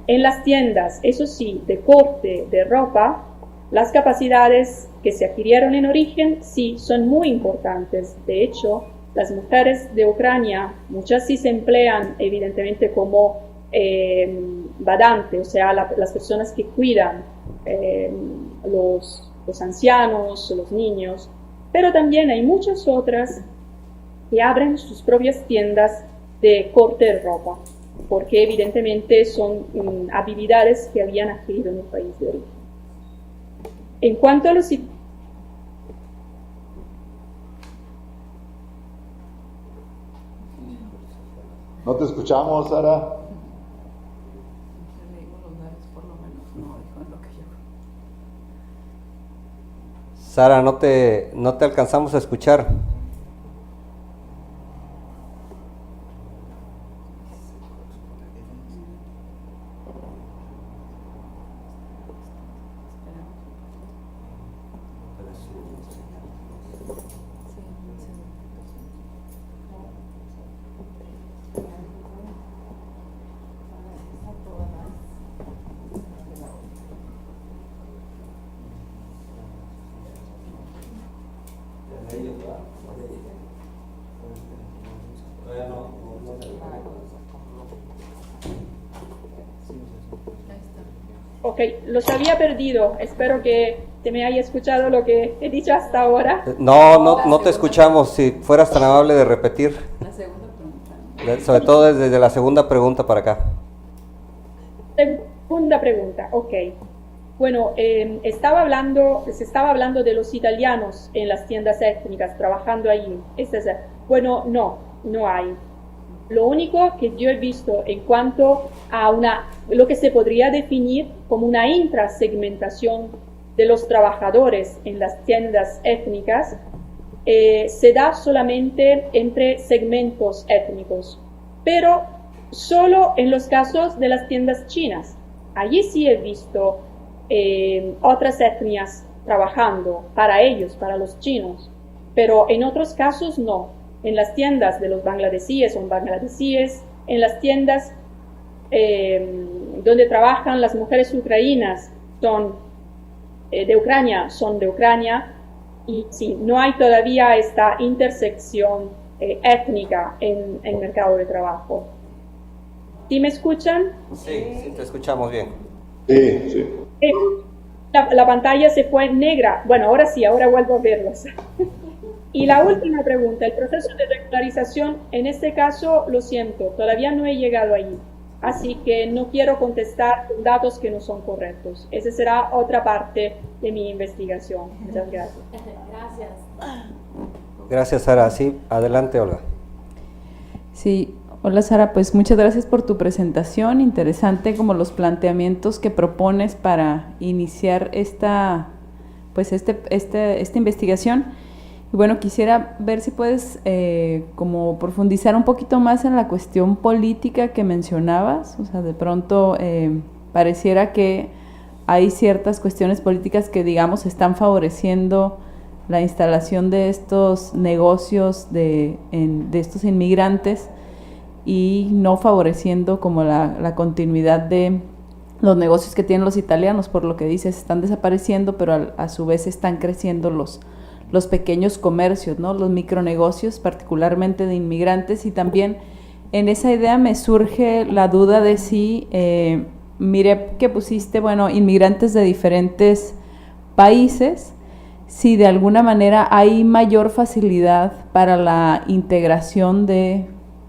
en las tiendas, eso sí, de corte, de ropa, las capacidades que se adquirieron en origen sí son muy importantes. De hecho, las mujeres de Ucrania, muchas sí se emplean evidentemente como badante, o sea, las personas que cuidan los ancianos, los niños, pero también hay muchas otras que abren sus propias tiendas de corte de ropa, porque evidentemente son habilidades que habían adquirido en el país de origen. En cuanto a los... No te escuchamos, Sara. Sara, no te alcanzamos a escuchar. Ok, los había perdido. Espero que se me haya escuchado lo que he dicho hasta ahora. No te escuchamos. Si fueras tan amable de repetir. La segunda pregunta. Sobre todo desde la segunda pregunta para acá. Segunda pregunta, ok. Bueno, se estaba hablando de los italianos en las tiendas étnicas trabajando allí. Bueno, no hay. Lo único que yo he visto en cuanto a lo que se podría definir como una intrasegmentación de los trabajadores en las tiendas étnicas, se da solamente entre segmentos étnicos, pero solo en los casos de las tiendas chinas. Allí sí he visto otras etnias trabajando para ellos, para los chinos, pero en otros casos no. En las tiendas de los bangladesíes son bangladesíes, en las tiendas donde trabajan las mujeres ucranianas son de Ucrania, y sí, no hay todavía esta intersección étnica en el mercado de trabajo. ¿Sí me escuchan? Sí, te escuchamos bien. Sí. La pantalla se fue negra. Bueno, ahora sí, ahora vuelvo a verlos. Y la última pregunta, el proceso de regularización, en este caso, lo siento, todavía no he llegado allí, así que no quiero contestar con datos que no son correctos. Esa será otra parte de mi investigación. Muchas gracias. Gracias, Sara. Sí, adelante, Olga. Sí, hola Sara, pues muchas gracias por tu presentación, interesante como los planteamientos que propones para iniciar esta investigación. Y bueno, quisiera ver si puedes como profundizar un poquito más en la cuestión política que mencionabas. O sea, de pronto pareciera que hay ciertas cuestiones políticas que, digamos, están favoreciendo la instalación de estos negocios de estos inmigrantes y no favoreciendo como la continuidad de los negocios que tienen los italianos. Por lo que dices, están desapareciendo, pero a su vez están creciendo los pequeños comercios, ¿no? Los micronegocios, particularmente de inmigrantes. Y también en esa idea me surge la duda de si, miré que pusiste, bueno, inmigrantes de diferentes países, si de alguna manera hay mayor facilidad para la integración de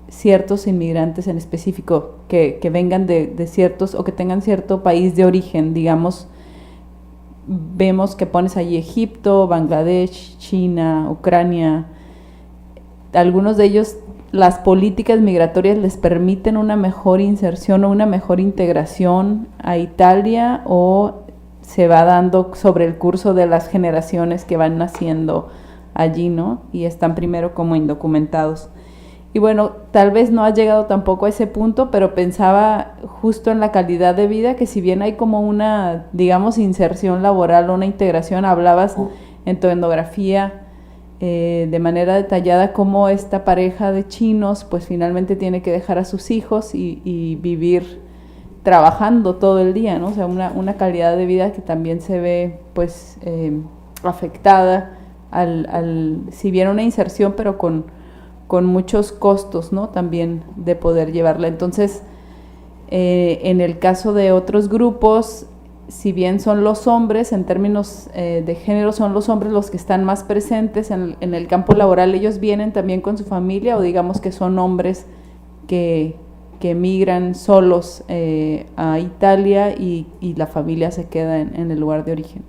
ciertos inmigrantes en específico, que vengan de ciertos o que tengan cierto país de origen, digamos. Vemos que pones allí Egipto, Bangladesh, China, Ucrania. Algunos de ellos, las políticas migratorias les permiten una mejor inserción o una mejor integración a Italia, o se va dando sobre el curso de las generaciones que van naciendo allí, ¿no? Y están primero como indocumentados. Y bueno, tal vez no has llegado tampoco a ese punto, pero pensaba justo en la calidad de vida, que si bien hay como una, digamos, inserción laboral o una integración, hablabas en tu etnografía de manera detallada cómo esta pareja de chinos pues finalmente tiene que dejar a sus hijos y vivir trabajando todo el día, ¿no? O sea, una calidad de vida que también se ve pues afectada si bien una inserción, pero con muchos costos, ¿no? También de poder llevarla. Entonces, en el caso de otros grupos, si bien son los hombres, en términos de género, son los hombres los que están más presentes en el campo laboral, ellos vienen también con su familia, o digamos que son hombres que emigran solos a Italia y la familia se queda en el lugar de origen.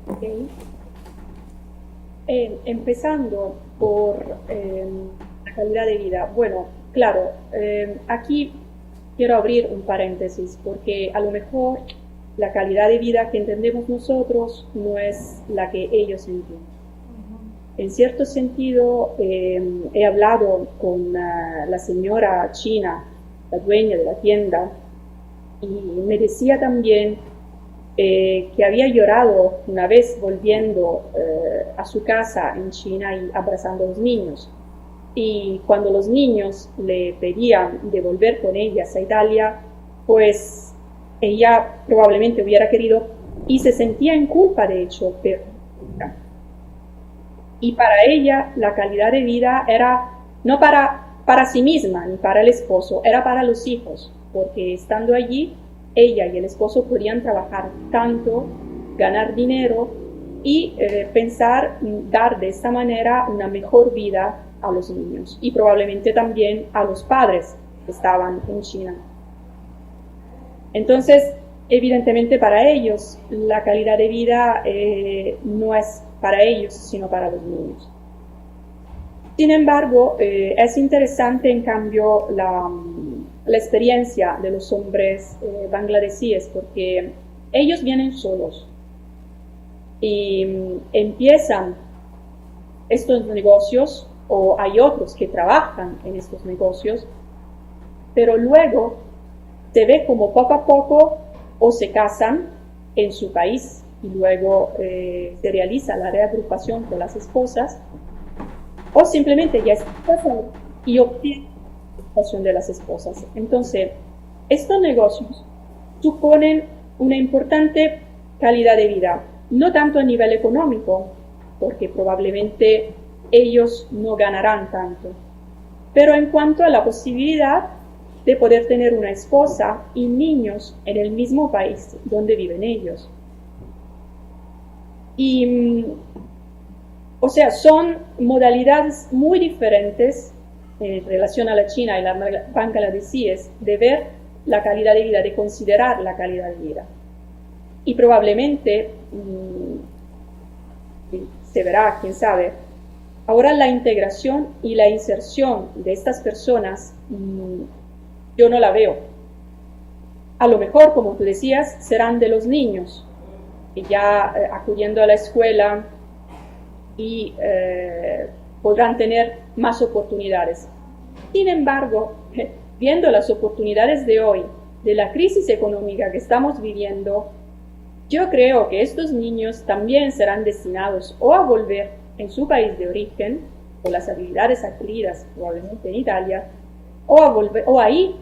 Okay. Empezando por la calidad de vida. Bueno, claro, aquí quiero abrir un paréntesis porque a lo mejor la calidad de vida que entendemos nosotros no es la que ellos entienden. En cierto sentido, he hablado con la señora china, la dueña de la tienda, y me decía también que había llorado una vez volviendo a su casa en China y abrazando a los niños. Y cuando los niños le pedían de volver con ellas a Italia, pues ella probablemente hubiera querido y se sentía en culpa, de hecho, pero y para ella la calidad de vida era no para sí misma ni para el esposo, era para los hijos, porque estando allí ella y el esposo podían trabajar tanto, ganar dinero y pensar dar de esta manera una mejor vida a los niños y probablemente también a los padres que estaban en China. Entonces, evidentemente para ellos la calidad de vida no es para ellos, sino para los niños. Sin embargo, es interesante en cambio la experiencia de los hombres bangladesíes, porque ellos vienen solos y empiezan estos negocios, o hay otros que trabajan en estos negocios, pero luego se ve como poco a poco o se casan en su país y luego se realiza la reagrupación con las esposas, o simplemente ya están casados y obtienen de las esposas. Entonces, estos negocios suponen una importante calidad de vida, no tanto a nivel económico, porque probablemente ellos no ganarán tanto, pero en cuanto a la posibilidad de poder tener una esposa y niños en el mismo país donde viven ellos. Y, o sea, son modalidades muy diferentes en relación a la China y la bangladesíes de ver la calidad de vida, de considerar la calidad de vida. Y probablemente se verá, quién sabe, ahora la integración y la inserción de estas personas yo no la veo. A lo mejor, como tú decías, serán de los niños, que ya acudiendo a la escuela y podrán tener más oportunidades. Sin embargo, viendo las oportunidades de hoy, de la crisis económica que estamos viviendo, yo creo que estos niños también serán destinados o a volver en su país de origen, por las habilidades adquiridas probablemente en Italia, o a ir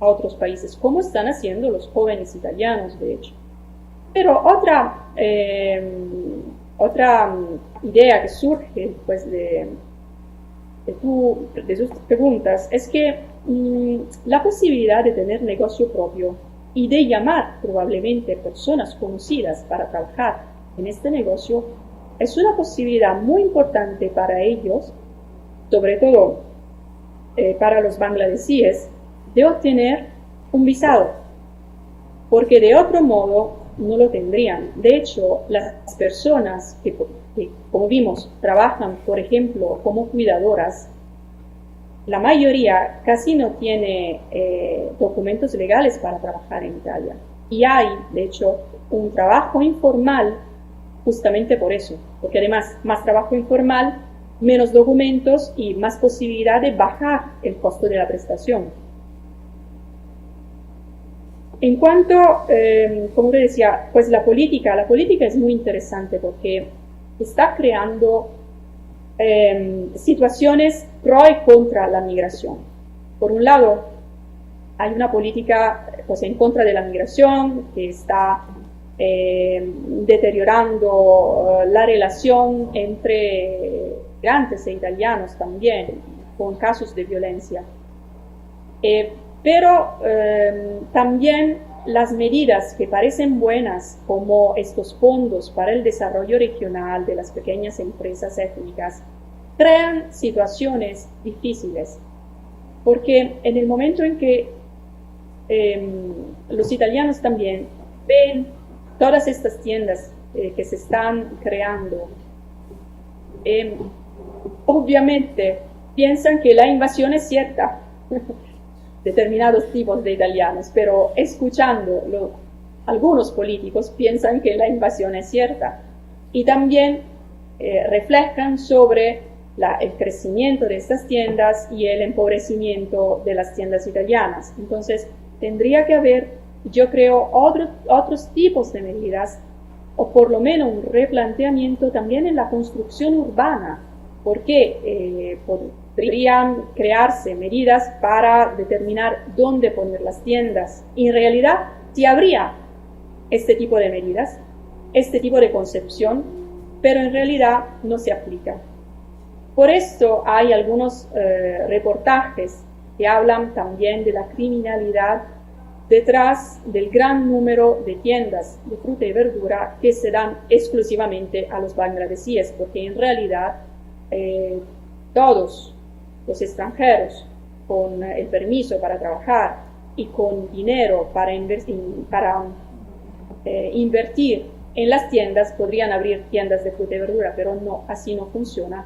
a otros países, como están haciendo los jóvenes italianos, de hecho. Pero otra idea que surge pues, de sus preguntas es que la posibilidad de tener negocio propio y de llamar probablemente personas conocidas para trabajar en este negocio es una posibilidad muy importante para ellos, sobre todo para los bangladesíes, de obtener un visado, porque de otro modo no lo tendrían. De hecho, las personas que como vimos, trabajan, por ejemplo, como cuidadoras, la mayoría casi no tiene documentos legales para trabajar en Italia. Y hay, de hecho, un trabajo informal justamente por eso, porque además más trabajo informal, menos documentos y más posibilidad de bajar el costo de la prestación. En cuanto, como te decía, pues la política es muy interesante porque está creando situaciones pro y contra la migración. Por un lado, hay una política pues, en contra de la migración que está deteriorando la relación entre migrantes e italianos también, con casos de violencia. Pero también las medidas que parecen buenas, como estos fondos para el desarrollo regional de las pequeñas empresas étnicas, crean situaciones difíciles, porque en el momento en que los italianos también ven todas estas tiendas que se están creando, obviamente piensan que la invasión es cierta, determinados tipos de italianos, pero escuchando algunos políticos piensan que la invasión es cierta y también reflejan sobre el crecimiento de estas tiendas y el empobrecimiento de las tiendas italianas. Entonces tendría que haber, yo creo, otros tipos de medidas o por lo menos un replanteamiento también en la construcción urbana, porque podrían crearse medidas para determinar dónde poner las tiendas. Y en realidad, sí habría este tipo de medidas, este tipo de concepción, pero en realidad no se aplica. Por esto hay algunos reportajes que hablan también de la criminalidad detrás del gran número de tiendas de fruta y verdura que se dan exclusivamente a los bangladesíes, porque en realidad todos los extranjeros con el permiso para trabajar y con dinero para invertir en las tiendas podrían abrir tiendas de fruta y verdura, pero no, así no funciona.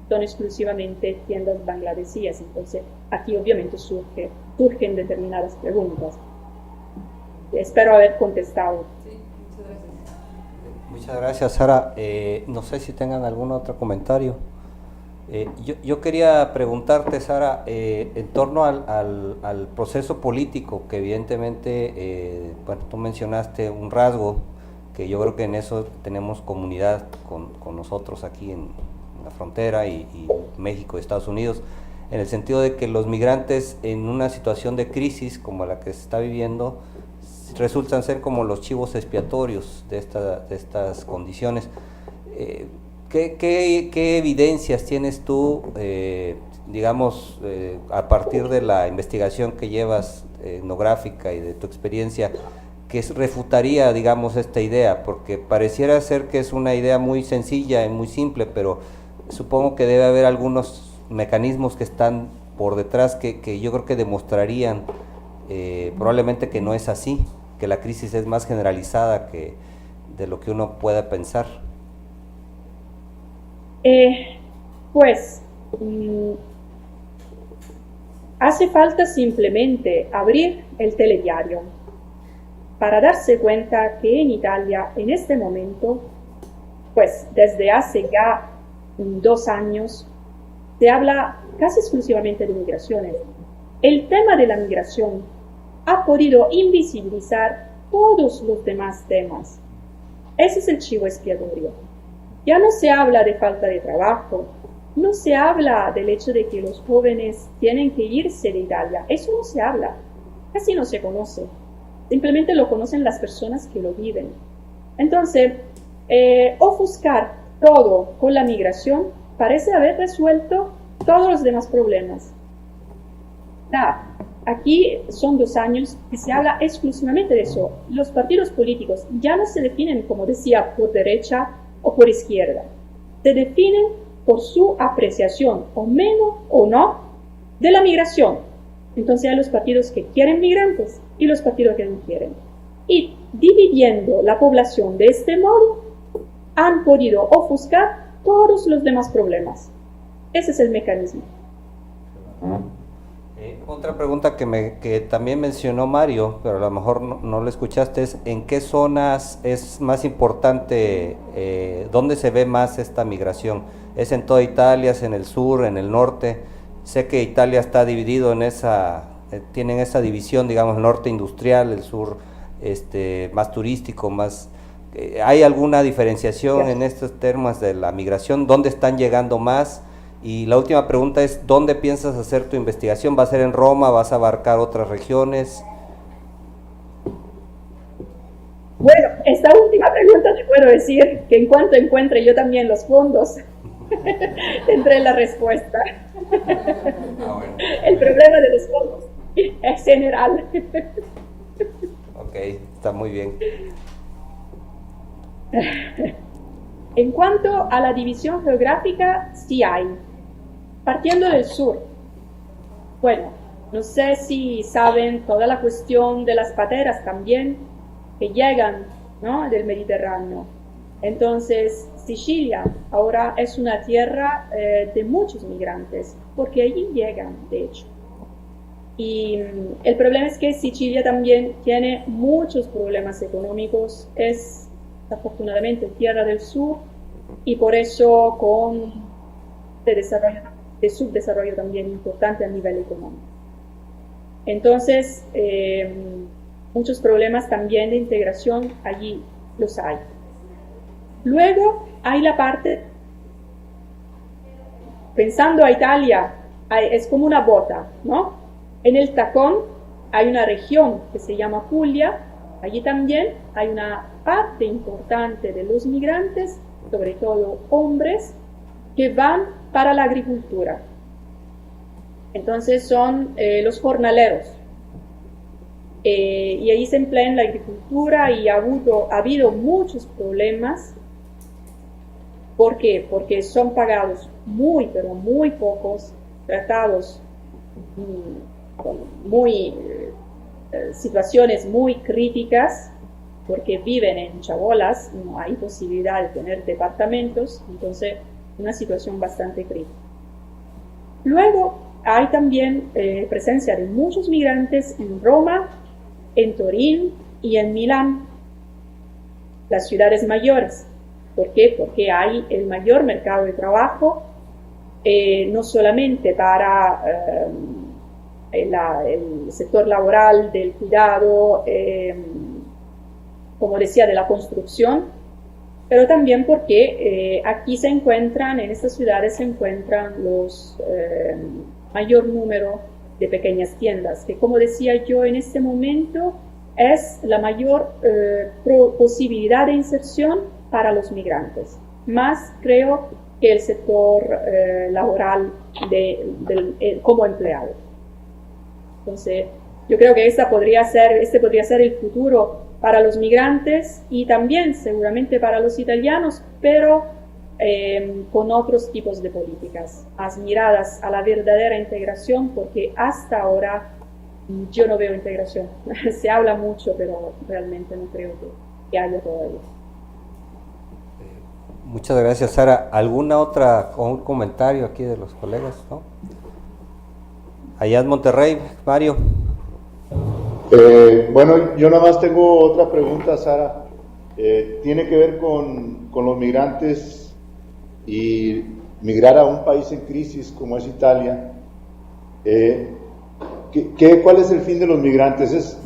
Son exclusivamente tiendas bangladesíes. Entonces aquí obviamente surgen determinadas preguntas. Espero haber contestado. Sí, muchas gracias, Sara. No sé si tengan algún otro comentario. Yo quería preguntarte, Sara, en torno al proceso político, que evidentemente, bueno, tú mencionaste un rasgo, que yo creo que en eso tenemos comunidad con nosotros aquí en la frontera y México y Estados Unidos, en el sentido de que los migrantes en una situación de crisis como la que se está viviendo, resultan ser como los chivos expiatorios de estas condiciones. ¿Qué evidencias tienes tú, digamos, a partir de la investigación que llevas etnográfica y de tu experiencia, que refutaría, digamos, esta idea? Porque pareciera ser que es una idea muy sencilla y muy simple, pero supongo que debe haber algunos mecanismos que están por detrás que yo creo que demostrarían probablemente que no es así, que la crisis es más generalizada que de lo que uno pueda pensar. Hace falta simplemente abrir el telediario para darse cuenta que en Italia en este momento, pues desde hace ya 2 años, se habla casi exclusivamente de migraciones. El tema de la migración ha podido invisibilizar todos los demás temas. Ese es el chivo expiatorio. Ya no se habla de falta de trabajo, no se habla del hecho de que los jóvenes tienen que irse de Italia. Eso no se habla, casi no se conoce. Simplemente lo conocen las personas que lo viven. Entonces, ofuscar todo con la migración parece haber resuelto todos los demás problemas. Aquí son 2 años que se habla exclusivamente de eso. Los partidos políticos ya no se definen, como decía, por derecha o por izquierda. Se definen por su apreciación, o menos o no, de la migración. Entonces hay los partidos que quieren migrantes y los partidos que no quieren. Y dividiendo la población de este modo, han podido ofuscar todos los demás problemas. Ese es el mecanismo. Otra pregunta que también mencionó Mario, pero a lo mejor no lo escuchaste, es ¿en qué zonas es más importante, dónde se ve más esta migración? ¿Es en toda Italia, es en el sur, en el norte? Sé que Italia está dividido en tienen esa división, digamos, el norte industrial, el sur más turístico, más... ¿hay alguna diferenciación en estos temas de la migración? ¿Dónde están llegando más? Y la última pregunta es, ¿dónde piensas hacer tu investigación? ¿Va a ser en Roma? ¿Vas a abarcar otras regiones? Bueno, esta última pregunta te puedo decir que en cuanto encuentre yo también los fondos, tendré la respuesta. El problema de los fondos es general. Ok, está muy bien. En cuanto a la división geográfica, sí hay. Partiendo del sur, bueno, no sé si saben toda la cuestión de las pateras también, que llegan, ¿no?, del Mediterráneo. Entonces, Sicilia ahora es una tierra de muchos migrantes, porque allí llegan, de hecho. Y el problema es que Sicilia también tiene muchos problemas económicos, es afortunadamente tierra del sur, y por eso con de subdesarrollo también importante a nivel económico. Entonces, muchos problemas también de integración allí los hay. Luego hay la parte, pensando a Italia, es como una bota, ¿no? En el tacón hay una región que se llama Puglia, allí también hay una parte importante de los migrantes, sobre todo hombres, que van para la agricultura. Entonces son los jornaleros. Y ahí se emplea en la agricultura y ha habido muchos problemas. ¿Por qué? Porque son pagados muy, pero muy pocos, tratados con situaciones muy críticas, porque viven en chabolas, no hay posibilidad de tener departamentos, entonces una situación bastante crítica. Luego hay también presencia de muchos migrantes en Roma, en Turín y en Milán, las ciudades mayores. ¿Por qué? Porque hay el mayor mercado de trabajo, no solamente para el sector laboral, del cuidado, como decía, de la construcción, pero también porque aquí se encuentran, en estas ciudades se encuentran los mayor número de pequeñas tiendas, que como decía yo en este momento es la mayor posibilidad de inserción para los migrantes, más creo que el sector laboral como empleado. Entonces, yo creo que este podría ser el futuro para los migrantes y también seguramente para los italianos, pero con otros tipos de políticas, más miradas a la verdadera integración, porque hasta ahora yo no veo integración. Se habla mucho, pero realmente no creo que haya todavía. Muchas gracias, Sara. ¿Alguna otra comentario aquí de los colegas, no? Allá en Monterrey, Mario. Bueno, yo nada más tengo otra pregunta, Sara. Tiene que ver con los migrantes y migrar a un país en crisis como es Italia. ¿Cuál es el fin de los migrantes?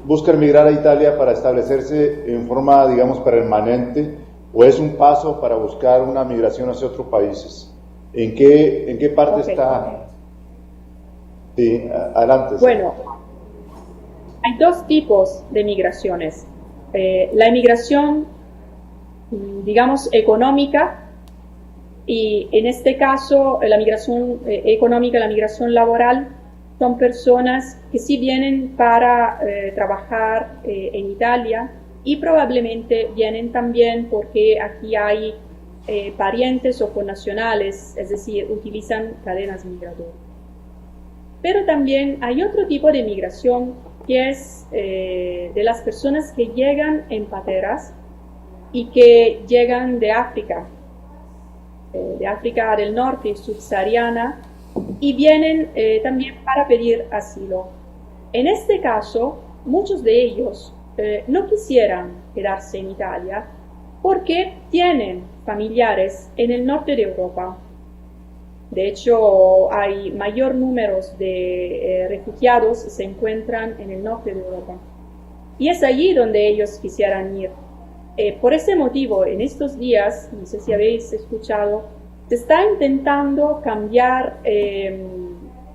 ¿Buscan migrar a Italia para establecerse en forma, digamos, permanente, o es un paso para buscar una migración hacia otros países? ¿En qué parte está? Sí, adelante. Bueno, hay dos tipos de migraciones. La migración, digamos, económica, y en este caso la migración económica, la migración laboral, son personas que sí vienen para trabajar en Italia y probablemente vienen también porque aquí hay parientes o connacionales, es decir, utilizan cadenas migratorias. Pero también hay otro tipo de migración que es de las personas que llegan en pateras y que llegan de África del norte y subsahariana, y vienen también para pedir asilo. En este caso, muchos de ellos no quisieran quedarse en Italia porque tienen familiares en el norte de Europa. De hecho, hay mayor número de refugiados se encuentran en el norte de Europa. Y es allí donde ellos quisieran ir. Por ese motivo, en estos días, no sé si habéis escuchado, se está intentando cambiar el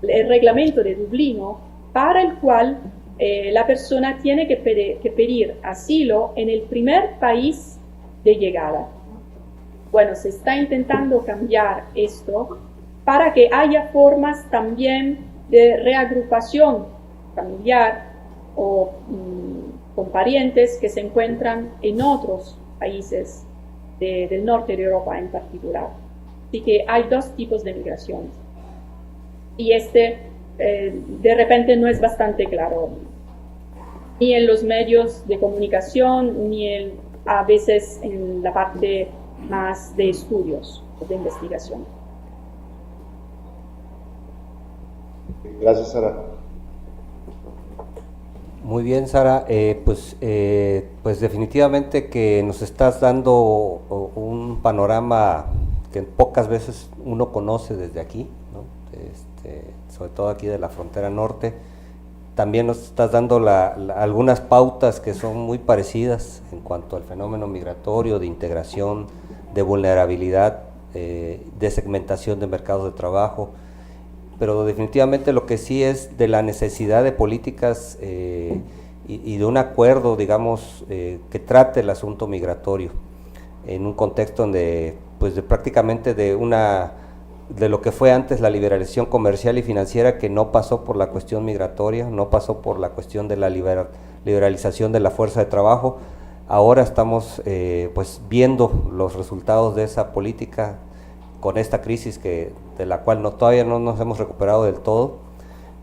reglamento de Dublino para el cual la persona tiene que pedir asilo en el primer país de llegada. Bueno, se está intentando cambiar esto para que haya formas también de reagrupación familiar o con parientes que se encuentran en otros países del norte de Europa en particular. Así que hay dos tipos de migraciones. Y de repente no es bastante claro, ni en los medios de comunicación, ni a veces en la parte más de estudios, de investigación. Gracias, Sara. Muy bien, Sara. Pues definitivamente que nos estás dando un panorama que pocas veces uno conoce desde aquí, ¿no? Sobre todo aquí de la frontera norte. También nos estás dando algunas pautas que son muy parecidas en cuanto al fenómeno migratorio, de integración, de vulnerabilidad, de segmentación de mercados de trabajo, pero definitivamente lo que sí es de la necesidad de políticas y de un acuerdo, digamos, que trate el asunto migratorio en un contexto donde, pues, prácticamente de lo que fue antes la liberalización comercial y financiera, que no pasó por la cuestión migratoria, no pasó por la cuestión de la liberalización de la fuerza de trabajo. Ahora estamos pues viendo los resultados de esa política con esta crisis de la cual todavía no nos hemos recuperado del todo.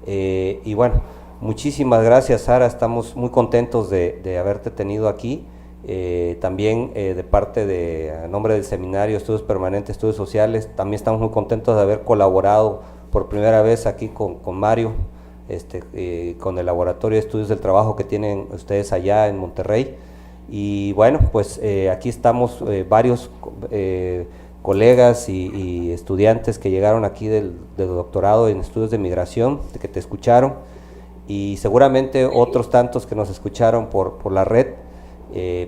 Y bueno, muchísimas gracias, Sara, estamos muy contentos de haberte tenido aquí. También de parte a nombre del Seminario Estudios Permanentes, Estudios Sociales, también estamos muy contentos de haber colaborado por primera vez aquí con Mario, con el Laboratorio de Estudios del Trabajo que tienen ustedes allá en Monterrey. Y bueno, pues aquí estamos varios colegas y estudiantes que llegaron aquí del doctorado en estudios de migración, que te escucharon, y seguramente otros tantos que nos escucharon por la red.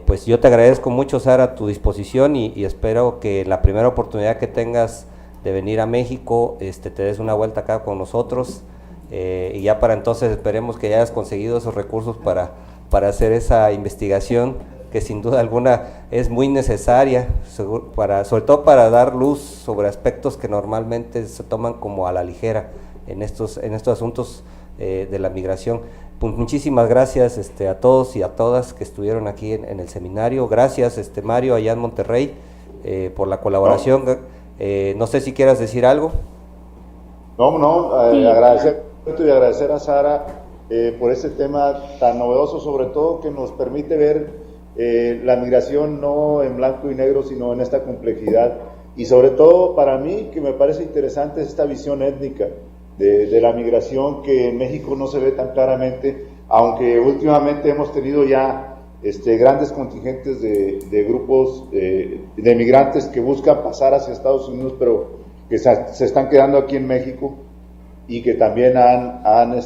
Pues yo te agradezco mucho, Sara, tu disposición y espero que la primera oportunidad que tengas de venir a México te des una vuelta acá con nosotros, y ya para entonces esperemos que ya hayas conseguido esos recursos para hacer esa investigación que sin duda alguna es muy necesaria, sobre todo para dar luz sobre aspectos que normalmente se toman como a la ligera en estos asuntos de la migración. Pues muchísimas gracias a todos y a todas que estuvieron aquí en el seminario. Gracias, Mario, allá en Monterrey, por la colaboración. No sé si quieras decir algo. Sí. Agradecer a Sara por este tema tan novedoso, sobre todo que nos permite ver la migración no en blanco y negro, sino en esta complejidad. Y sobre todo para mí, que me parece interesante, es esta visión étnica de la migración, que en México no se ve tan claramente, aunque últimamente hemos tenido ya grandes contingentes de grupos de migrantes que buscan pasar hacia Estados Unidos, pero que se están quedando aquí en México y que también han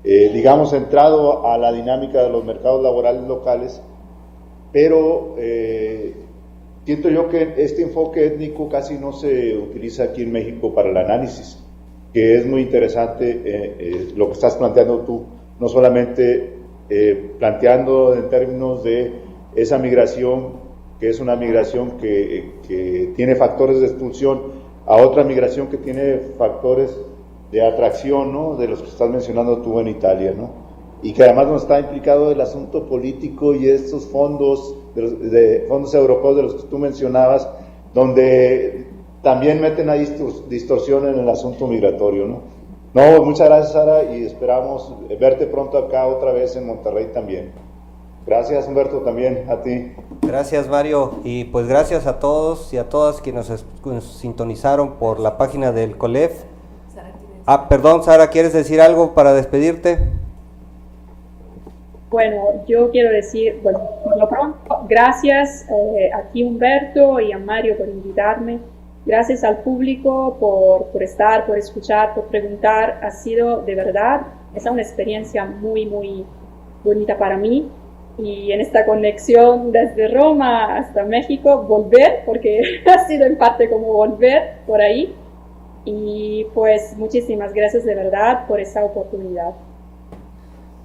digamos, entrado a la dinámica de los mercados laborales locales, pero siento yo que este enfoque étnico casi no se utiliza aquí en México para el análisis, que es muy interesante lo que estás planteando tú, no solamente planteando en términos de esa migración, que es una migración que tiene factores de expulsión, a otra migración que tiene factores de atracción, ¿no?, de los que estás mencionando tú en Italia, ¿no?, y que además no está implicado el asunto político y estos fondos, fondos europeos de los que tú mencionabas, donde también meten ahí distorsión en el asunto migratorio, ¿no? No, muchas gracias, Sara, y esperamos verte pronto acá otra vez en Monterrey también. Gracias, Humberto, también a ti. Gracias, Mario, y pues gracias a todos y a todas quienes nos sintonizaron por la página del COLEF. Perdón, Sara, ¿quieres decir algo para despedirte? Bueno, yo quiero decir, bueno, por lo pronto, gracias a ti Humberto y a Mario por invitarme. Gracias al público por estar, por escuchar, por preguntar. Ha sido de verdad, es una experiencia muy, muy bonita para mí. Y en esta conexión desde Roma hasta México, volver, porque ha sido en parte como volver por ahí. Y pues muchísimas gracias de verdad por esa oportunidad.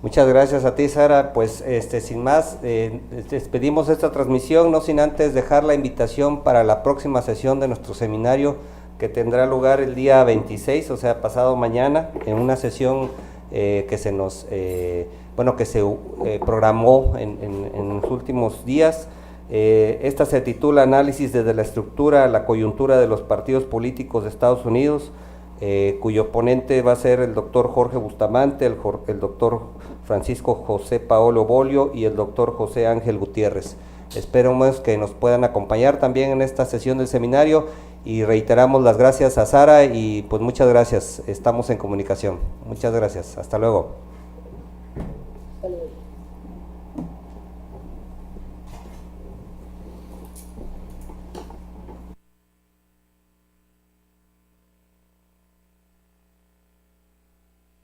Muchas gracias a ti, Sara. Pues sin más, despedimos esta transmisión, no sin antes dejar la invitación para la próxima sesión de nuestro seminario, que tendrá lugar el día 26, o sea, pasado mañana, en una sesión que se nos, programó en los últimos días. Esta se titula Análisis desde la estructura, la coyuntura de los partidos políticos de Estados Unidos, cuyo ponente va a ser el doctor Jorge Bustamante, el doctor Francisco José Paolo Bolio y el doctor José Ángel Gutiérrez. Esperamos que nos puedan acompañar también en esta sesión del seminario y reiteramos las gracias a Sara y pues muchas gracias, estamos en comunicación. Muchas gracias, hasta luego. Hasta luego.